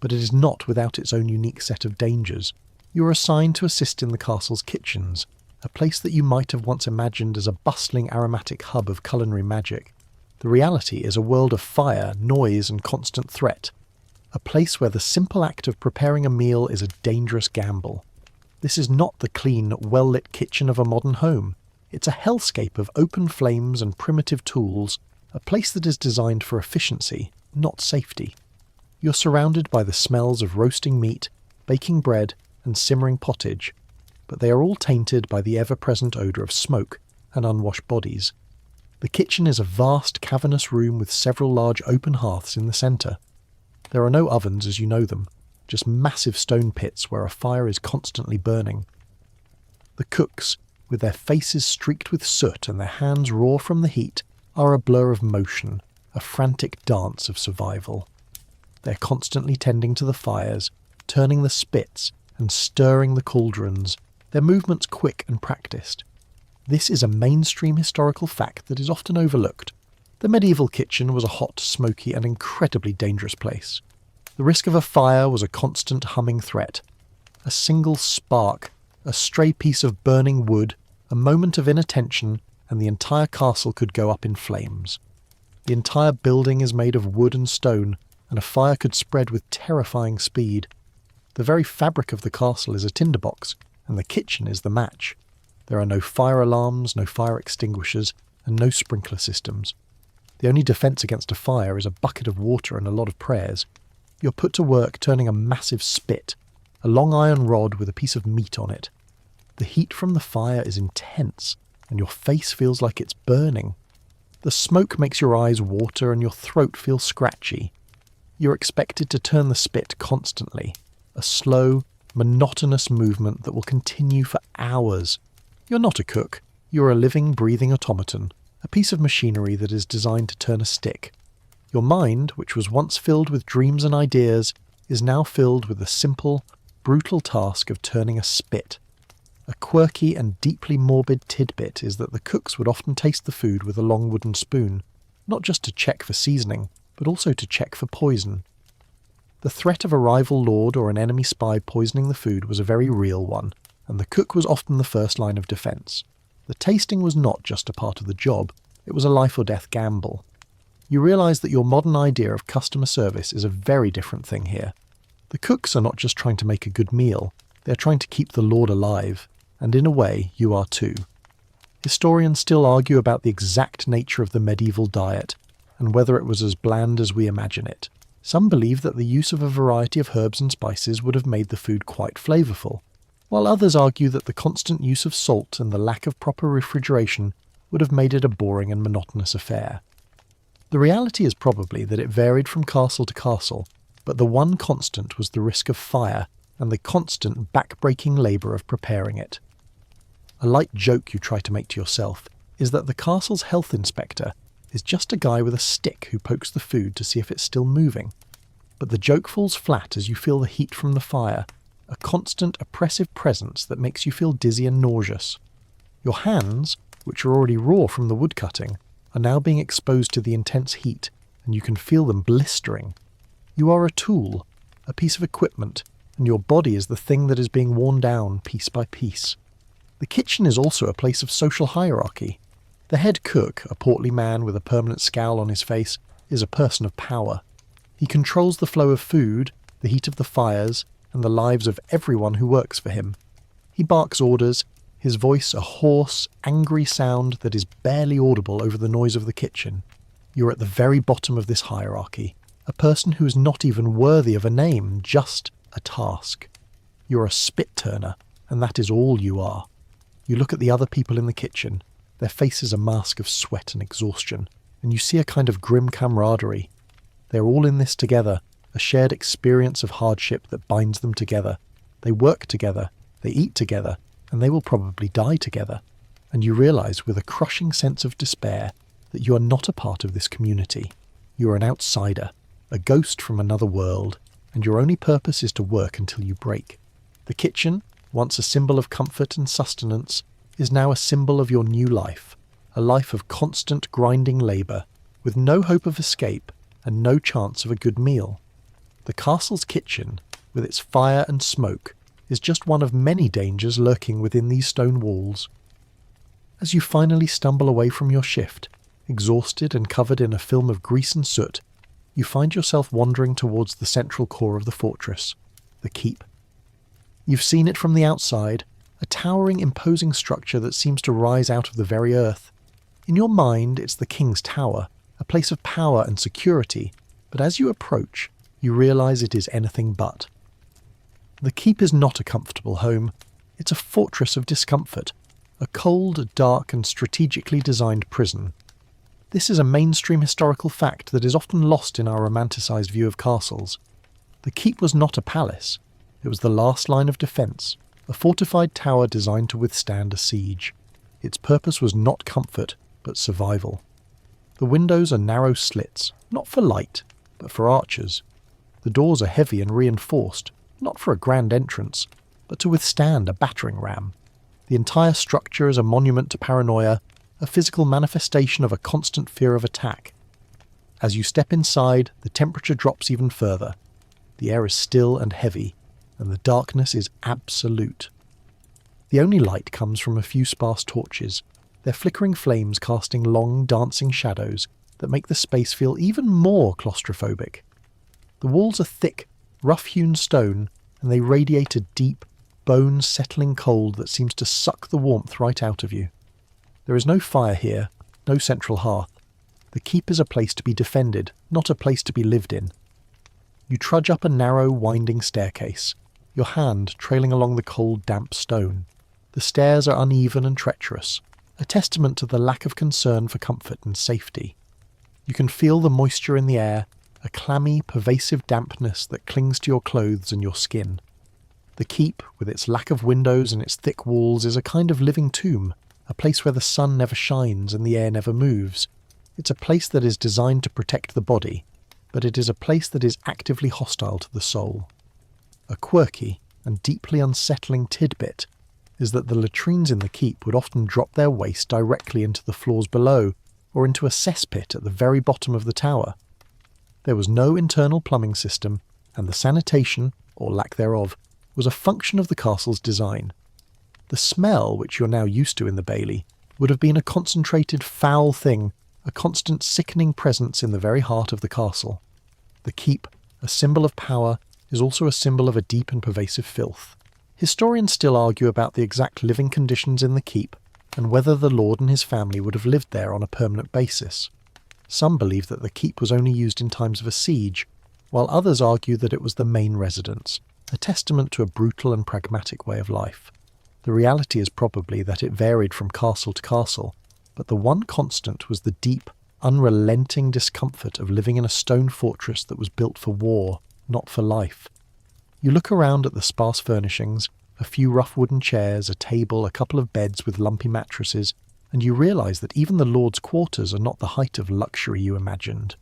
but it is not without its own unique set of dangers. You are assigned to assist in the castle's kitchens, a place that you might have once imagined as a bustling aromatic hub of culinary magic. The reality is a world of fire, noise, and constant threat, a place where the simple act of preparing a meal is a dangerous gamble. This is not the clean, well-lit kitchen of a modern home. It's a hellscape of open flames and primitive tools, a place that is designed for efficiency, not safety. You're surrounded by the smells of roasting meat, baking bread, and simmering pottage, but they are all tainted by the ever-present odour of smoke and unwashed bodies. The kitchen is a vast, cavernous room with several large open hearths in the centre. There are no ovens as you know them, just massive stone pits where a fire is constantly burning. The cooks, with their faces streaked with soot and their hands raw from the heat, are a blur of motion, a frantic dance of survival. They're constantly tending to the fires, turning the spits and stirring the cauldrons, their movements quick and practiced. This is a mainstream historical fact that is often overlooked. The medieval kitchen was a hot, smoky and incredibly dangerous place. The risk of a fire was a constant humming threat. A single spark, a stray piece of burning wood, a moment of inattention, and the entire castle could go up in flames. The entire building is made of wood and stone, and a fire could spread with terrifying speed. The very fabric of the castle is a tinderbox, and the kitchen is the match. There are no fire alarms, no fire extinguishers, and no sprinkler systems. The only defence against a fire is a bucket of water and a lot of prayers. You're put to work turning a massive spit, a long iron rod with a piece of meat on it. The heat from the fire is intense, and your face feels like it's burning. The smoke makes your eyes water and your throat feel scratchy. You're expected to turn the spit constantly, a slow, monotonous movement that will continue for hours. You're not a cook, you're a living, breathing automaton, a piece of machinery that is designed to turn a stick. Your mind, which was once filled with dreams and ideas, is now filled with the simple, brutal task of turning a spit. A quirky and deeply morbid tidbit is that the cooks would often taste the food with a long wooden spoon, not just to check for seasoning, but also to check for poison. The threat of a rival lord or an enemy spy poisoning the food was a very real one, and the cook was often the first line of defence. The tasting was not just a part of the job, it was a life-or-death gamble. You realise that your modern idea of customer service is a very different thing here. The cooks are not just trying to make a good meal, they're trying to keep the lord alive, and in a way, you are too. Historians still argue about the exact nature of the medieval diet, and whether it was as bland as we imagine it. Some believe that the use of a variety of herbs and spices would have made the food quite flavourful, while others argue that the constant use of salt and the lack of proper refrigeration would have made it a boring and monotonous affair. The reality is probably that it varied from castle to castle, but the one constant was the risk of fire and the constant back-breaking labour of preparing it. A light joke you try to make to yourself is that the castle's health inspector is just a guy with a stick who pokes the food to see if it's still moving. But the joke falls flat as you feel the heat from the fire, a constant oppressive presence that makes you feel dizzy and nauseous. Your hands, which are already raw from the woodcutting, are now being exposed to the intense heat, and you can feel them blistering. You are a tool, a piece of equipment, and your body is the thing that is being worn down piece by piece. The kitchen is also a place of social hierarchy. The head cook, a portly man with a permanent scowl on his face, is a person of power. He controls the flow of food, the heat of the fires, and the lives of everyone who works for him. He barks orders, his voice a hoarse, angry sound that is barely audible over the noise of the kitchen. You're at the very bottom of this hierarchy, a person who is not even worthy of a name, just a task. You're a spit-turner, and that is all you are. You look at the other people in the kitchen, their faces a mask of sweat and exhaustion, and you see a kind of grim camaraderie. They're all in this together, a shared experience of hardship that binds them together. They work together, they eat together, and they will probably die together. And you realise with a crushing sense of despair that you are not a part of this community. You are an outsider, a ghost from another world, and your only purpose is to work until you break. The kitchen, once a symbol of comfort and sustenance, is now a symbol of your new life, a life of constant grinding labour, with no hope of escape and no chance of a good meal. The castle's kitchen, with its fire and smoke, is just one of many dangers lurking within these stone walls. As you finally stumble away from your shift, exhausted and covered in a film of grease and soot, you find yourself wandering towards the central core of the fortress, the keep. You've seen it from the outside, a towering, imposing structure that seems to rise out of the very earth. In your mind, it's the king's tower, a place of power and security, but as you approach, you realise it is anything but. The keep is not a comfortable home, it's a fortress of discomfort, a cold, dark and strategically designed prison. This is a mainstream historical fact that is often lost in our romanticised view of castles. The keep was not a palace, it was the last line of defence, a fortified tower designed to withstand a siege. Its purpose was not comfort, but survival. The windows are narrow slits, not for light, but for archers. The doors are heavy and reinforced, not for a grand entrance, but to withstand a battering ram. The entire structure is a monument to paranoia, a physical manifestation of a constant fear of attack. As you step inside, the temperature drops even further. The air is still and heavy, and the darkness is absolute. The only light comes from a few sparse torches, their flickering flames casting long, dancing shadows that make the space feel even more claustrophobic. The walls are thick, rough-hewn stone, and they radiate a deep, bone-settling cold that seems to suck the warmth right out of you. There is no fire here, no central hearth. The keep is a place to be defended, not a place to be lived in. You trudge up a narrow, winding staircase, your hand trailing along the cold, damp stone. The stairs are uneven and treacherous, a testament to the lack of concern for comfort and safety. You can feel the moisture in the air, a clammy, pervasive dampness that clings to your clothes and your skin. The keep, with its lack of windows and its thick walls, is a kind of living tomb, a place where the sun never shines and the air never moves. It's a place that is designed to protect the body, but it is a place that is actively hostile to the soul. A quirky and deeply unsettling tidbit is that the latrines in the keep would often drop their waste directly into the floors below, or into a cesspit at the very bottom of the tower. There was no internal plumbing system, and the sanitation, or lack thereof, was a function of the castle's design. The smell, which you're now used to in the Bailey, would have been a concentrated foul thing, a constant sickening presence in the very heart of the castle. The keep, a symbol of power, is also a symbol of a deep and pervasive filth. Historians still argue about the exact living conditions in the keep, and whether the lord and his family would have lived there on a permanent basis. Some believe that the keep was only used in times of a siege, while others argue that it was the main residence, a testament to a brutal and pragmatic way of life. The reality is probably that it varied from castle to castle, but the one constant was the deep, unrelenting discomfort of living in a stone fortress that was built for war, not for life. You look around at the sparse furnishings, a few rough wooden chairs, a table, a couple of beds with lumpy mattresses, and you realise that even the lord's quarters are not the height of luxury you imagined.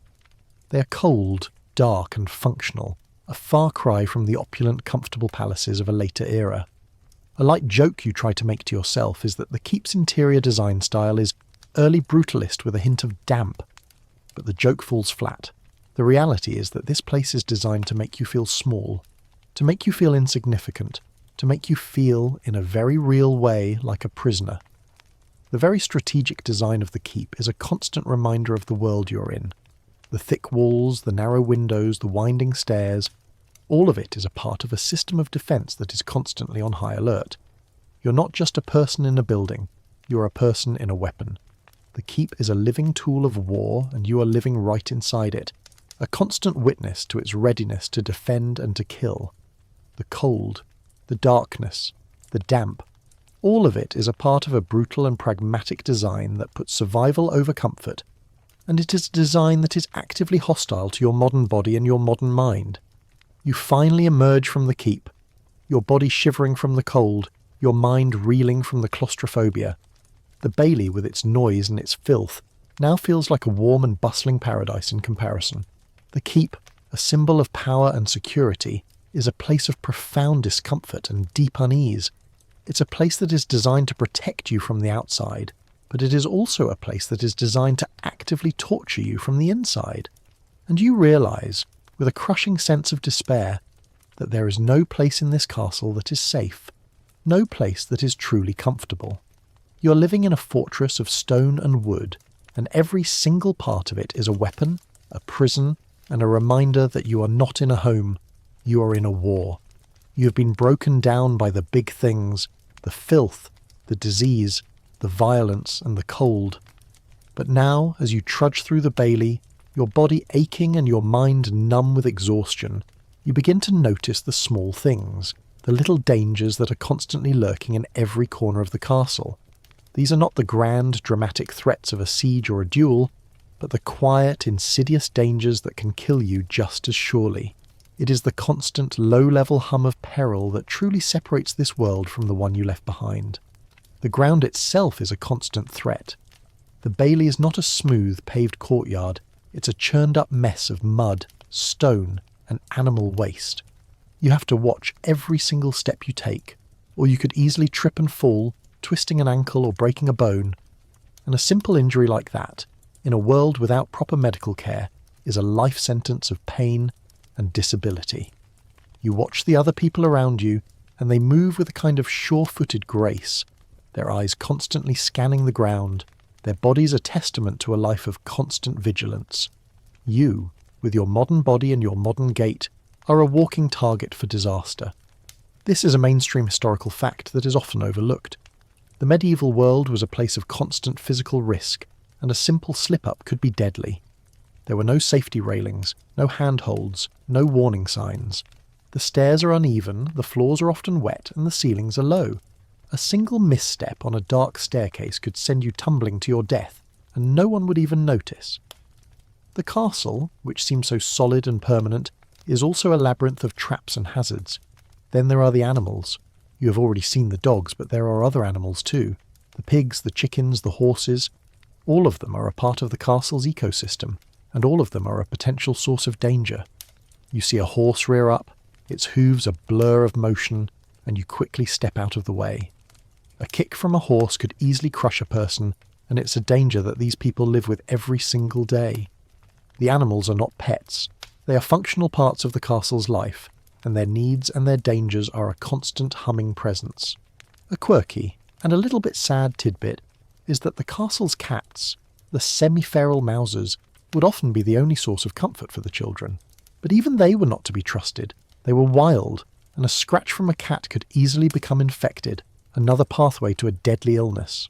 They are cold, dark and functional, a far cry from the opulent, comfortable palaces of a later era. A light joke you try to make to yourself is that the keep's interior design style is early brutalist with a hint of damp, but the joke falls flat. The reality is that this place is designed to make you feel small, to make you feel insignificant, to make you feel, in a very real way, like a prisoner. The very strategic design of the keep is a constant reminder of the world you're in. The thick walls, the narrow windows, the winding stairs, all of it is a part of a system of defence that is constantly on high alert. You're not just a person in a building, you're a person in a weapon. The keep is a living tool of war, and you are living right inside it, a constant witness to its readiness to defend and to kill. The cold, the darkness, the damp, all of it is a part of a brutal and pragmatic design that puts survival over comfort, and it is a design that is actively hostile to your modern body and your modern mind. You finally emerge from the keep, your body shivering from the cold, your mind reeling from the claustrophobia. The Bailey, with its noise and its filth, now feels like a warm and bustling paradise in comparison. The keep, a symbol of power and security, is a place of profound discomfort and deep unease. It's a place that is designed to protect you from the outside, but it is also a place that is designed to actively torture you from the inside. And you realise, with a crushing sense of despair, that there is no place in this castle that is safe, no place that is truly comfortable. You're living in a fortress of stone and wood, and every single part of it is a weapon, a prison, and a reminder that you are not in a home, you are in a war. You have been broken down by the big things, the filth, the disease, the violence and the cold. But now, as you trudge through the Bailey, your body aching and your mind numb with exhaustion, you begin to notice the small things, the little dangers that are constantly lurking in every corner of the castle. These are not the grand, dramatic threats of a siege or a duel, but the quiet, insidious dangers that can kill you just as surely. It is the constant, low-level hum of peril that truly separates this world from the one you left behind. The ground itself is a constant threat. The Bailey is not a smooth, paved courtyard. It's a churned-up mess of mud, stone, and animal waste. You have to watch every single step you take, or you could easily trip and fall, twisting an ankle or breaking a bone. And a simple injury like that, in a world without proper medical care, is a life sentence of pain and disability. You watch the other people around you, and they move with a kind of sure-footed grace, their eyes constantly scanning the ground, their bodies a testament to a life of constant vigilance. You, with your modern body and your modern gait, are a walking target for disaster. This is a mainstream historical fact that is often overlooked. The medieval world was a place of constant physical risk, and a simple slip-up could be deadly. There were no safety railings, no handholds, no warning signs. The stairs are uneven, the floors are often wet, and the ceilings are low. A single misstep on a dark staircase could send you tumbling to your death, and no one would even notice. The castle, which seems so solid and permanent, is also a labyrinth of traps and hazards. Then there are the animals. You have already seen the dogs, but there are other animals too. The pigs, the chickens, the horses. All of them are a part of the castle's ecosystem, and all of them are a potential source of danger. You see a horse rear up, its hooves a blur of motion, and you quickly step out of the way. A kick from a horse could easily crush a person, and it's a danger that these people live with every single day. The animals are not pets. They are functional parts of the castle's life, and their needs and their dangers are a constant humming presence. A quirky and a little bit sad tidbit is that the castle's cats, the semi-feral mousers, would often be the only source of comfort for the children. But even they were not to be trusted. They were wild, and a scratch from a cat could easily become infected, another pathway to a deadly illness.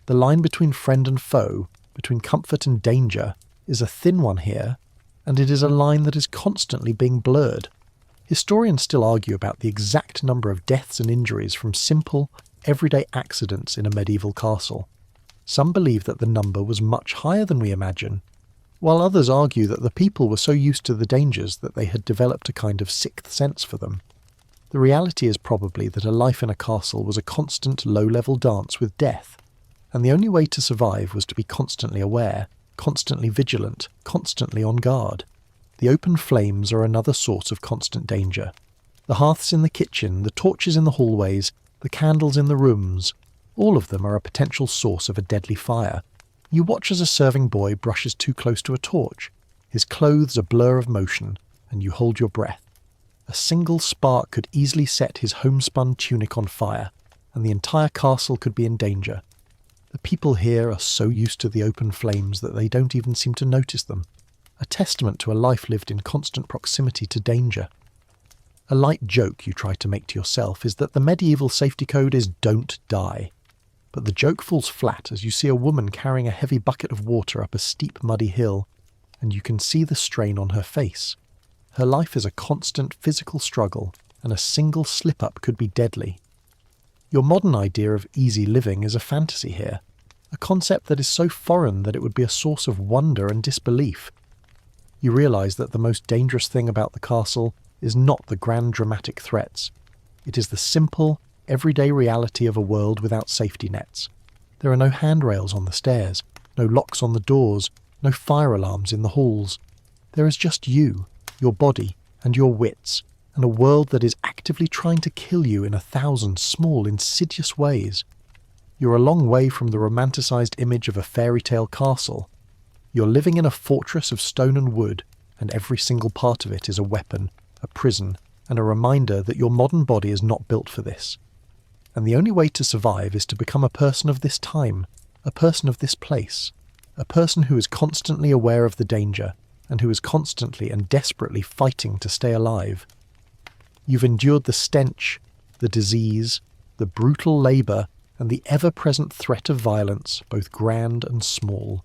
The line between friend and foe, between comfort and danger, is a thin one here, and it is a line that is constantly being blurred. Historians still argue about the exact number of deaths and injuries from simple, everyday accidents in a medieval castle. Some believe that the number was much higher than we imagine, while others argue that the people were so used to the dangers that they had developed a kind of sixth sense for them. The reality is probably that a life in a castle was a constant low-level dance with death, and the only way to survive was to be constantly aware, constantly vigilant, constantly on guard. The open flames are another source of constant danger. The hearths in the kitchen, the torches in the hallways, the candles in the rooms, all of them are a potential source of a deadly fire. You watch as a serving boy brushes too close to a torch, his clothes a blur of motion, and you hold your breath. A single spark could easily set his homespun tunic on fire, and the entire castle could be in danger. The people here are so used to the open flames that they don't even seem to notice them, a testament to a life lived in constant proximity to danger. A light joke you try to make to yourself is that the medieval safety code is don't die. But the joke falls flat as you see a woman carrying a heavy bucket of water up a steep muddy hill, and you can see the strain on her face. Her life is a constant physical struggle, and a single slip-up could be deadly. Your modern idea of easy living is a fantasy here, a concept that is so foreign that it would be a source of wonder and disbelief. You realise that the most dangerous thing about the castle is not the grand dramatic threats. It is the simple, everyday reality of a world without safety nets. There are no handrails on the stairs, no locks on the doors, no fire alarms in the halls. There is just you, your body, and your wits, and a world that is actively trying to kill you in 1,000 small, insidious ways. You're a long way from the romanticised image of a fairy tale castle. You're living in a fortress of stone and wood, and every single part of it is a weapon, a prison, and a reminder that your modern body is not built for this. And the only way to survive is to become a person of this time, a person of this place, a person who is constantly aware of the danger, and who is constantly and desperately fighting to stay alive. You've endured the stench, the disease, the brutal labour, and the ever-present threat of violence, both grand and small.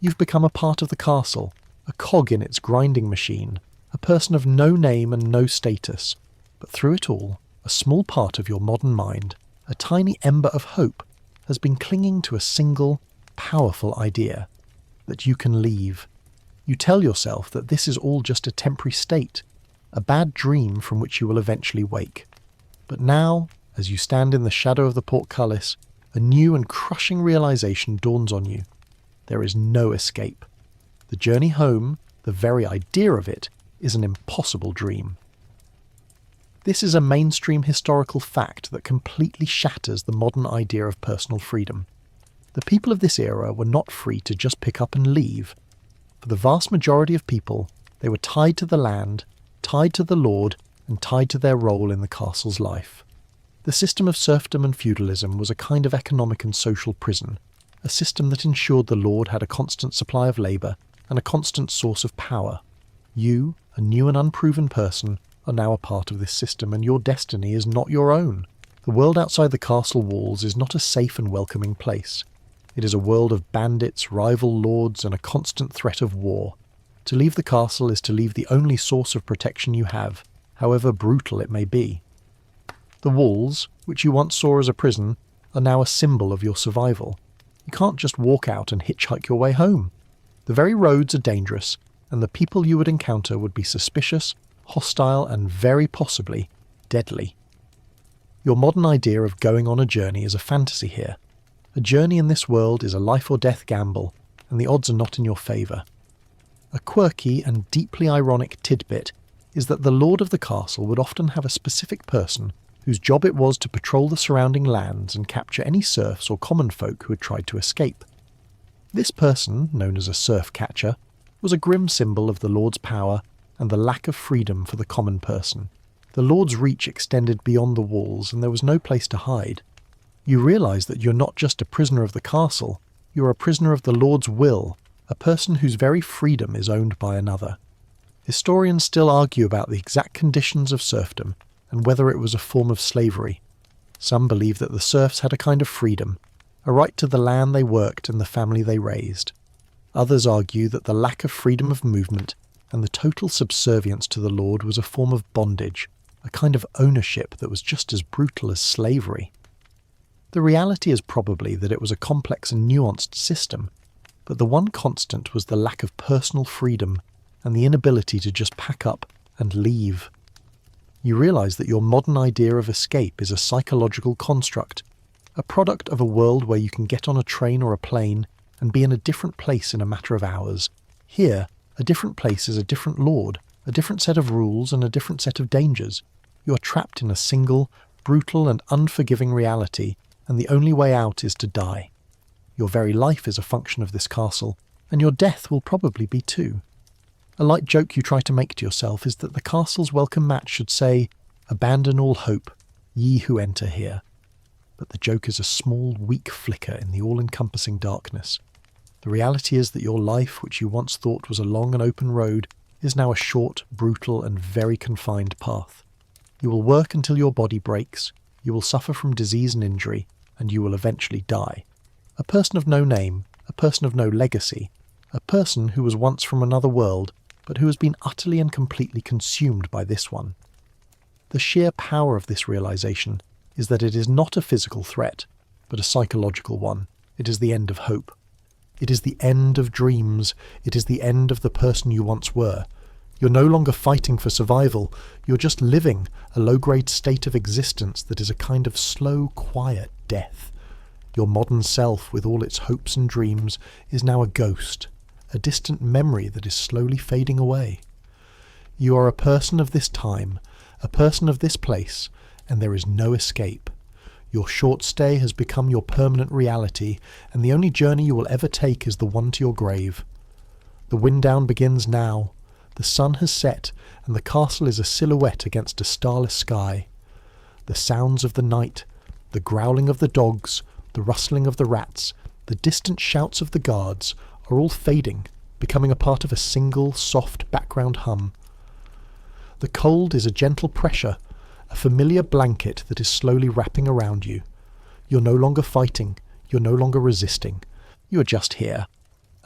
You've become a part of the castle, a cog in its grinding machine, a person of no name and no status, but through it all, a small part of your modern mind, a tiny ember of hope, has been clinging to a single, powerful idea, that you can leave. You tell yourself that this is all just a temporary state, a bad dream from which you will eventually wake. But now, as you stand in the shadow of the portcullis, a new and crushing realization dawns on you. There is no escape. The journey home, the very idea of it, is an impossible dream. This is a mainstream historical fact that completely shatters the modern idea of personal freedom. The people of this era were not free to just pick up and leave. For the vast majority of people, they were tied to the land, tied to the lord, and tied to their role in the castle's life. The system of serfdom and feudalism was a kind of economic and social prison, a system that ensured the lord had a constant supply of labour and a constant source of power. You, a new and unproven person, are now a part of this system, and your destiny is not your own. The world outside the castle walls is not a safe and welcoming place. It is a world of bandits, rival lords, and a constant threat of war. To leave the castle is to leave the only source of protection you have, however brutal it may be. The walls, which you once saw as a prison, are now a symbol of your survival. You can't just walk out and hitchhike your way home. The very roads are dangerous, and the people you would encounter would be suspicious, hostile, and very possibly deadly. Your modern idea of going on a journey is a fantasy here. A journey in this world is a life or death gamble, and the odds are not in your favour. A quirky and deeply ironic tidbit is that the lord of the castle would often have a specific person whose job it was to patrol the surrounding lands and capture any serfs or common folk who had tried to escape. This person, known as a serf catcher, was a grim symbol of the lord's power and the lack of freedom for the common person. The lord's reach extended beyond the walls, and there was no place to hide. You realise that you're not just a prisoner of the castle, you're a prisoner of the lord's will, a person whose very freedom is owned by another. Historians still argue about the exact conditions of serfdom and whether it was a form of slavery. Some believe that the serfs had a kind of freedom, a right to the land they worked and the family they raised. Others argue that the lack of freedom of movement and the total subservience to the lord was a form of bondage, a kind of ownership that was just as brutal as slavery. The reality is probably that it was a complex and nuanced system, but the one constant was the lack of personal freedom and the inability to just pack up and leave. You realise that your modern idea of escape is a psychological construct, a product of a world where you can get on a train or a plane and be in a different place in a matter of hours. Here, a different place is a different lord, a different set of rules and a different set of dangers. You are trapped in a single, brutal and unforgiving reality, and the only way out is to die. Your very life is a function of this castle, and your death will probably be too. A light joke you try to make to yourself is that the castle's welcome mat should say, "Abandon all hope, ye who enter here." But the joke is a small, weak flicker in the all-encompassing darkness. The reality is that your life, which you once thought was a long and open road, is now a short, brutal, and very confined path. You will work until your body breaks, you will suffer from disease and injury, and you will eventually die. A person of no name, a person of no legacy, a person who was once from another world, but who has been utterly and completely consumed by this one. The sheer power of this realization is that it is not a physical threat, but a psychological one. It is the end of hope. It is the end of dreams. It is the end of the person you once were. You're no longer fighting for survival. You're just living a low-grade state of existence that is a kind of slow, quiet death. Your modern self, with all its hopes and dreams, is now a ghost, a distant memory that is slowly fading away. You are a person of this time, a person of this place, and there is no escape. Your short stay has become your permanent reality, and the only journey you will ever take is the one to your grave. The wind down begins now. The sun has set, and the castle is a silhouette against a starless sky. The sounds of the night, the growling of the dogs, the rustling of the rats, the distant shouts of the guards, are all fading, becoming a part of a single, soft background hum. The cold is a gentle pressure, a familiar blanket that is slowly wrapping around you. You're no longer fighting, you're no longer resisting. You are just here,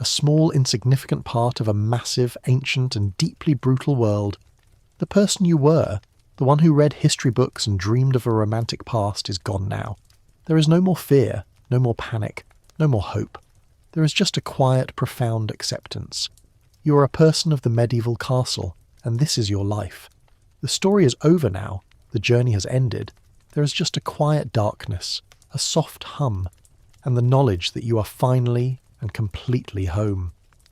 a small, insignificant part of a massive, ancient, and deeply brutal world. The person you were, the one who read history books and dreamed of a romantic past, is gone now. There is no more fear, no more panic, no more hope. There is just a quiet, profound acceptance. You are a person of the medieval castle, and this is your life. The story is over now, the journey has ended. There is just a quiet darkness, a soft hum, and the knowledge that you are finally and completely home.